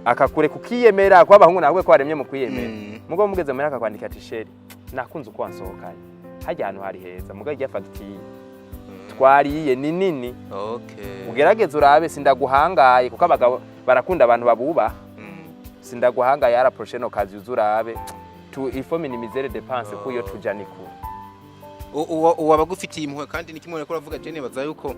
akakure kukiyemera kwa bahungu nawe ko waremye mu kwiyemera mugo mugeze muri akakwandika ati sheri nakunze uko wansohokanye hajya ahantu hari heza mugo igiye facture twariye ni nini ugerageze urabe sindaguhangaye kuko abagabo barakunda abantu babuba sindaguhangaye ara prochaine kazi uzurabe tu ifo minimiser dépenses ko yo tujaniko uwabagufitiye impuhwe kandi nikimwe ko uravuga je nebaza yuko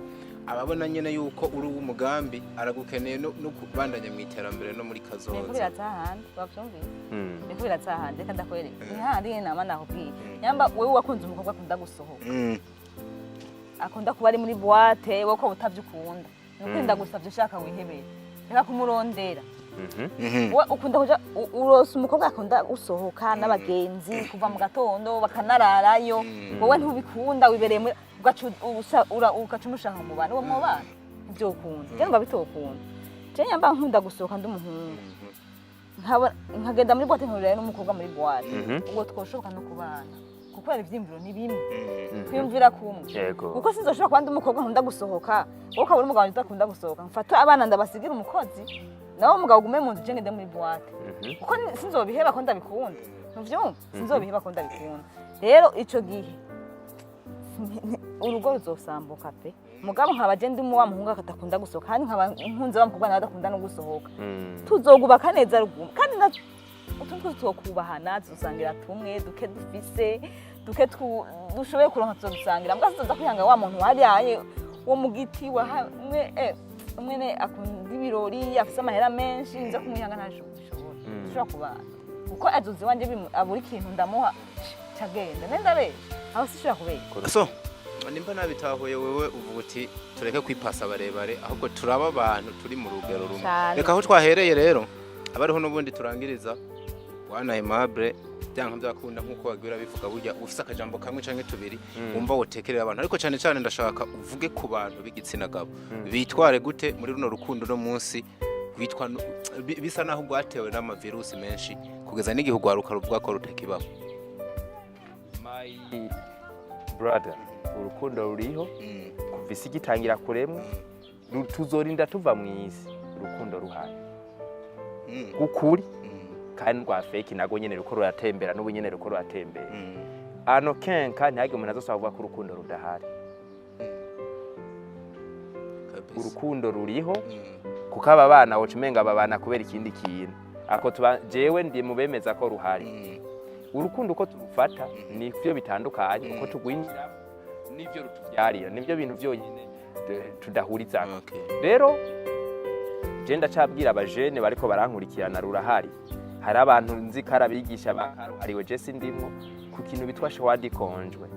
ababona nyene yuko uri umugambi aragukeneye no kubandanya mu iterambere no muri kazoza Nikubira tahandi bavyumvise Nikubira tahandi reka ndakwere ntihandi nama nakubwiye nyamba wewe wakunze umukobwa akunda gusohoka akunda kuba ari muri boîte wowe ko utavyukunda nukunda gusavye ushaka wihebera reka kumurondera we ukunda kuja urose umukobwa akunda gusohoka n'abagenzi kuva mu gatondo bakanararayo wowe ntubikunda wibereye muri ugacumushaka mu bana uwo mubana ibyo ukunda je mba bitokunda je nyamba nkunda gusohoka ndi umuhungu nkagenda muri boîte nkurira n'umukobwa muri boîte ubwo twoshoka no kubana kuko ari ivyimviro ni bimwe kwimvira kumwe kuko sinzoshobora kwandi umukobwa nkunda gusohoka wowe ukabura umugabo udakunda gusohoka mfata abana ndabasigira umukozi nawe umugabo gume mu nzu je ngende muri boîte kuko sinzobiheba ko ndabikunda ntuvyumva sinzobiheba ko ndabikunda rero ico gihe urugo ruzosambuka pe mugabo nkabaje ndi mu wa muhungu akatakunda gusohoka kandi nkaba nkunze wa mukobwa nawe adakunda no gusohoka tuzogubaka neza ruguma kandi utuntu twokubahana tusangira tumwe duke dufise duke dushoboye kuronka tuzodusangira mbwa tuzoza kwihanga wa muntu wariyaye wo mu giti wa hamwe umwene akunda ibirori afise amahera menshi nza kumwihanga ntashobora kubana kuko azuzi wanje aburi ikintu ndamuha cagenda nenda be aho sishobora kubera so nimba nabitahuye wewe uvuga uti tureke kwipasa barebare ahubwo turaba abantu turi mu rugero rumwe reka aho twahereye rero abariho n'ubundi turangiriza wana Aimable byanka byakunda nkuko wagira bivuga burya ufise akajambo kamwe canke tubiri umva wotekerera abantu ariko cyane cyane ndashaka uvuge ku bantu b'igitsina gabo bitware gute muri runo rukundo no munsi witwa bisa naho gwatewe n'ama virus menshi kugeza n'igihugu gwaruka ruvuga ko rutekibaho my brother urukundo ruriho kuvisa igitangira kuremwa tuzorinda tuva mu isi urukundo ruhari ukuri kandi rwa fake nago nyene ruko ruratembera n'ubu nyene ruko ruratembera ano kenka ntihage umuntu azosavuga ko urukundo rudahari urukundo ruriho kuko aba bana wocumenga babana kubera ikindi kintu ako jewe ndi mubemeza ko ruhari urukundo uko tufata ni byo bitandukanye uko tugwinjira n'ivyo rutubyarira nivyo bintu byonyine tudahurizana rero je ndacabwira abajene bariko barankurikirana rurahari hari abantu nzi ko arabigisha ariwe Jesse ndimwo ku kintu bitwa shawadi konjwe.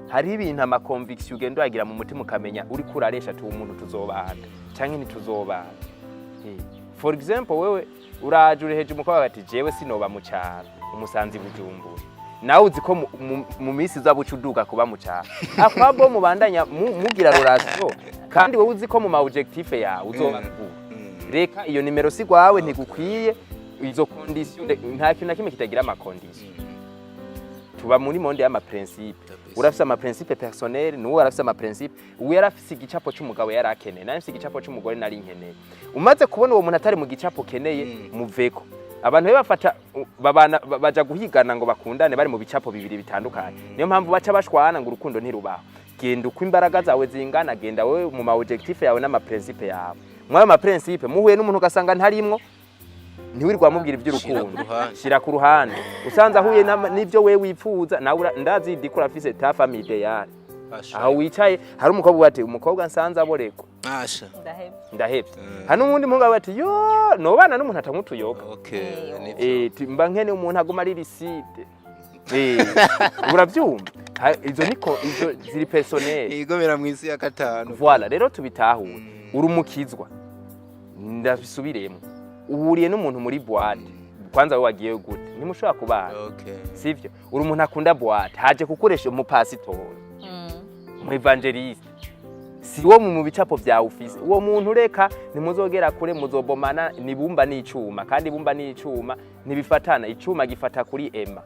Hari ibintu amakonviction ugenda wagira mu mutima ukamenya uri kuraresha tu umuntu tuzobana canke ntituzobana. For example wewe uraje ureheje umukobwa bati jewe sinoba mu cyaro umusanzi bujumbura. Nawe uzi ko mu misi zabucuduga kuba mu cyaro. Akwabo mubandanya mugira relation kandi wowe uzi ko mu ma objectif yawe uzoba reka iyo nimero si gwawe ntigukwiye izo condition nta kintu na kimwe kitagira ama condition. Tuba muri monde y'ama principe. Urafise ama principe personnel nuwo arafise ama principe uwe yarafise igicapo cy'umugabo yarakeneye nafise igicapo cy'umugore nari nkeneye. Umaze kubona uwo muntu atari mu gicapo keneye muveko. Abantu bafata babana baja guhigana ngo bakundane bari mu bicapo bibiri bitandukanye. Niyo mpamvu baca bashwana ngo urukundo ntirubaho. Genda uko imbaraga zawe zingana, genda wewe mu ma objectif yawe n'ama principe yawe. Mwayo ma principe muhuye n'umuntu ugasanga ntarimwo ntiwirirwa mubwira iby'urukundo. Shira ku ruhande. Usanze ahuye n'ivyo wewe wifuza nawe ndazi dikora afise ta famille ideal. Aho wicaye hari umukobwa bati umukobwa nsanze aboreko. Asha. Ndahebye. Hano umuntu mpunga bati yo nobana n'umuntu atamutuyoga. Okay. Timba nkene umuntu aguma ari riside. Uravyumva? Izo ziri personnel. Igomera mu isi ya gatanu. Voilà, rero tubitahure. Urumukizwa. Ndabisubiremo. Uhuriye n'umuntu muri boîte. Kwanza wewe wagiye gute? Ntimushobora kubana. Okay. Sivyo? Uri umuntu akunda boîte, haje kukoresha mu pastor. Mu evangeliste. Si wo mu bicapo vya office. Uwo muntu reka nimuzogera kure muzobomana nibumba n'icuma kandi bumba n'icuma nibifatana icuma gifata kuri Emma.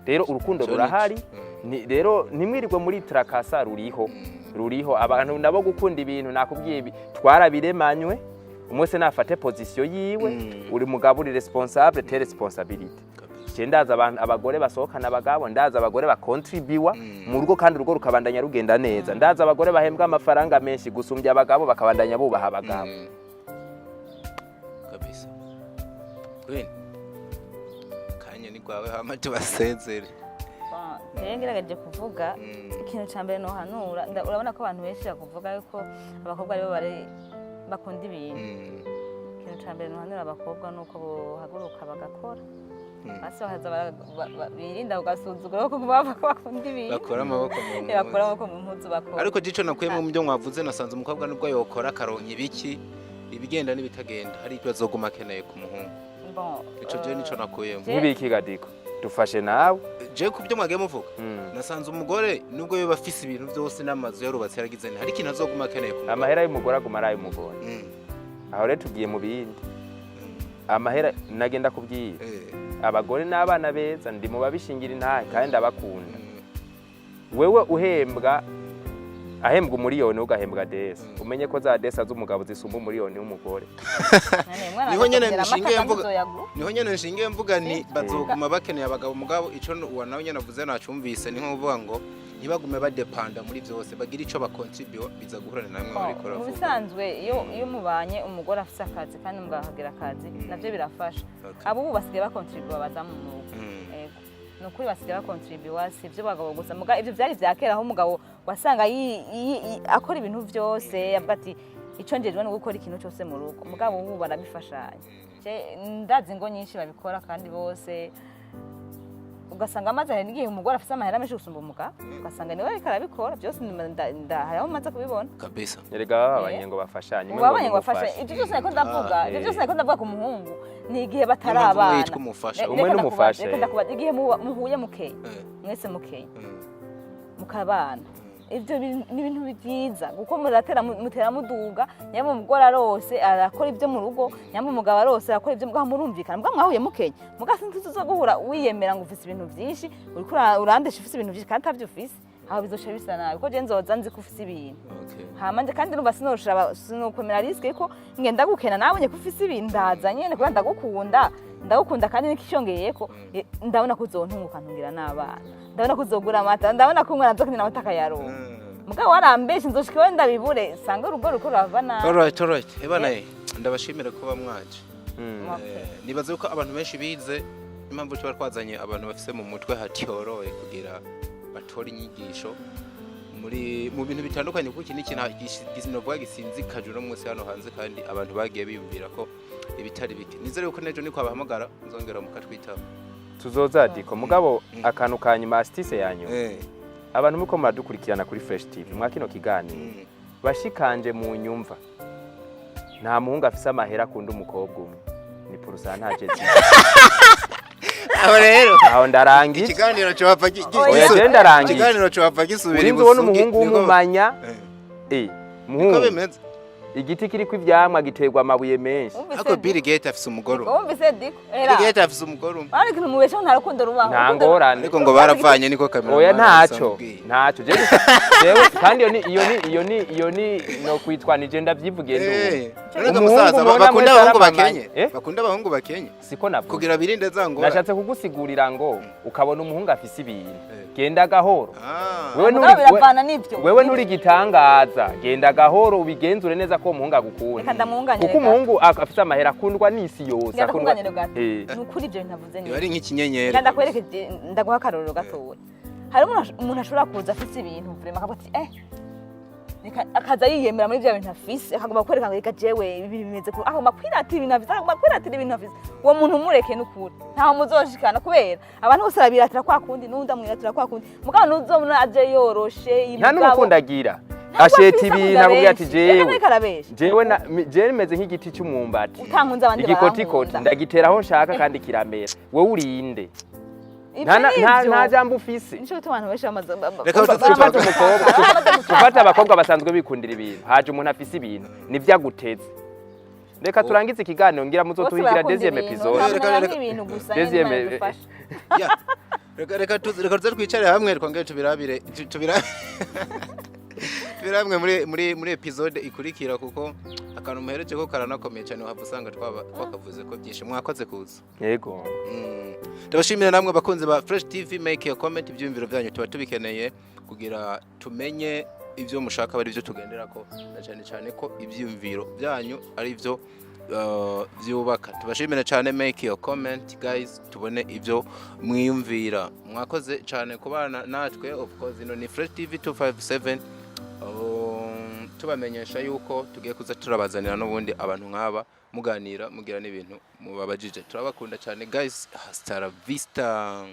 Rero urukundo rurahari. Rero nimwirirwe muri trakasa ruriho abantu ndabo gukunda ibintu nakubwiye twarabiremanywe umwese nafate position yiwe uri mugabo uri responsable te responsabilité. Ndaza abantu abagore basohokana abagabo ndaza abagore bakontribuwa mu rugo kandi urugo rukabandanya rugenda neza. Ndaza abagore bahembwa amafaranga menshi gusumbya abagabo bakabandanya bubaha abagabo. Kabisa. Queen. Kanya ni gwawe hama tubasezere. Ngerageje kuvuga ikintu cyambere no hanura urabona ko abantu benshi bakuvuga yuko abakobwa aribo bakunda ibintu. Ikintu cyambere no hanura abakobwa nuko bohaguruka bagakora. Basi bahaza birinda ugasuzugura ko bakunda ibintu. Bakora amaboko mu mpuzu bakora. Ariko gico nakuyemo mu byo mwavuze nasanze umukobwa nubwo yokora karonka ibiki ibigenda n'ibitagenda hari icyo azoguma akeneye ku muhungu. Ico je nico nakuyemo. Nk'ibiki gadiko dufashe nawe je ku byo mwagiye muvuga nasanze umugore nubwo yo bafise ibintu byose n'amazu yarubatse yaragize hari ikintu azoguma akeneye ku amahera y'umugore agumara y'umugore. Aho rero tugiye mu bindi amahera nagenda kubwira abagore n'abana beza ndi mu babishingira intahe kandi abakunda. Wewe uhembwa ahembwa umuriyoni ugahembwa desa umenye ko za desa z'umugabo zisumba umuriyoni w'umugore. Niho nyene nshingiye mvuga ni bazoguma bakeneye abagabo mugabo ico nawe nyene avuze nacumvise ni nko uvuga ngo ntibagume badepanda muri byose bagira ico bakontribute biza guhurana namwe muri kora. Mu bisanzwe iyo mubanye umugore afise akazi kandi mugahagira akazi navyo birafasha. Abo basigaye bakontribute baza mu rugo. Nukuri basigaye bakontribute sivyo bagabo gusa muga ivyo byari vyakera aho umugabo wasanga akora ibintu byose yavuga ati ico njejwe no gukora ikintu cyose mu rugo mugabo ubu barabifashanya. Ndazi ngo nyinshi babikora kandi bose ugasanga amaze hari n'igihe umugore afite amahera menshi gusumba umugabo ugasanga niwe ariko arabikora byose ndaharaho maze kubibona kabisa. Erega babanye ngo bafashanye babanye ngo bafashe ibyo byose nako ndavuga ibyo byose nako ndavuga ku muhungu ni igihe batarabana umwe n'umufasha igihe muhuye mukeye mwese mukeye mukabana ibyo ni ibintu byiza kuko mutera muduga nyamwe umugore arose arakora ibyo mu rugo nyamwe umugabo arose arakora ibyo mugabo murumvikana mugabo mwahuye mukenya mugabo sinzi zo guhura wiyemera ngo ufise ibintu byinshi uriko urandesha ufise ibintu byinshi kandi atavyo ufise aho bizosha bisa nabi ko je nzoza nzi ko ufise ibintu hama kandi numva sinokwemera riske ko ngenda gukena nawe nye ko ufise ibintu ndaza nyene kuba ndagukunda kandi nikishongeyeko ndabona ko uzontunguka ntungira n'abana ndabona ko uzogura amata ndabona ko umwana nzokenera amata akayaronka mugabo warambeshe nzoshike wenda bibure sanga urugo ruko rava nabi. Alright ebana ndabashimira kuba mwaje. Nibaze yuko abantu benshi bize impamvu cyo twazanye abantu bafise mu mutwe hatiyoroye kugira batora inyigisho mu bintu bitandukanye kuko iki ni ikintu gisinovuga gisinzi kajura mwese hano hanze kandi abantu bagiye biyumvira ko ibitari bike nizere yuko nejo niko abahamagara nzongera mukatwitaba tuzoza diko mugabo akantu kanyuma astise yanyu abantu muko muradukurikirana kuri Fresh TV mwakino kiganiro bashikanje mu nyumva nta muhungu afise amahera akunda umukobwa umwe ni pourcentage aho rero aho ndarangiye ikiganiro cyo bapfa oya je ndarangiye ikiganiro cyo bapfa gisubira ibusugi ubona umuhungu w'umumanya muhungu igiti kiriko ivyamwa giterwa amabuye menshi ako Bill Gates afise umugoro wumvise diko Bill Gates afise umugoro bari kintu mubesha nta rukundo rubaho nta ngorane ariko ngo baravanye niko kamera oya ntaco jewe kandi iyo ni no kwitwa nije ndavyivugiye none umusaza bakunda abahungu bakenye bakunda abahungu bakenye siko navuga kugira birinde zangora nashatse kugusigurira ngo ukabona umuhungu afise ibintu genda gahoro wewe nuri gitangaza genda gahoro ubigenzure neza ko umuhungu agukunda kuko umuhungu afise amahera akundwa n'isi yose akundwa nukuri ibyo ntavuze neza ari nk'ikinyenyeri kandi akwerekeje ndaguha akarorero gatoya hari umuntu ashobora kuza afise ibintu vrema akavuga ati akaza yiyemera muri bya bintu afise akagomba kwereka ngo reka jewe ibi bimeze ko agomba kwiratira ibintu afise agomba kwiratira ibintu afise uwo muntu umureke n'ukuri ntaho muzoshikana kubera abantu bose babiratira kwa kundi n'undi amwiratira kwa kundi mugabo n'uzomuna aje yoroshe nta n'umukundagira asheta ibintu akubwira ati jewe meze nk'igiti cy'umwumbati igikotikoti ndagiteraho nshaka kandi kiramera wowe urinde nta jambo ufise nico abantu benshi bamaze tufata abakobwa basanzwe bikundira ibintu haje umuntu afise ibintu nivyo aguteze reka turangize ikiganiro ngira muzotuhigira deuxième episode reka tuze twicare hamwe twongere tubirabire biramwe muri episode ikurikira kuko akantu muhereje ko karanakomeye cyane wahava usanga twakavuze ko byinshi mwakoze kuza yego ndabashimira namwe bakunze ba Fresh TV make your comment ibyumviro byanyu tuba tubikeneye kugira tumenye ivyo mushaka bari byo tugendera ko na cyane ko ibyumviro byanyu ari byo byubaka tubashimira cyane make your comment guys tubone ivyo mwiyumvira mwakoze cyane kubana natwe of course ino ni Fresh TV 257 tubamenyesha yuko tugiye kuza turabazanira n'ubundi abantu nk'aba muganira mugira n'ibintu mubabajije turabakunda cyane guys hasta la vista.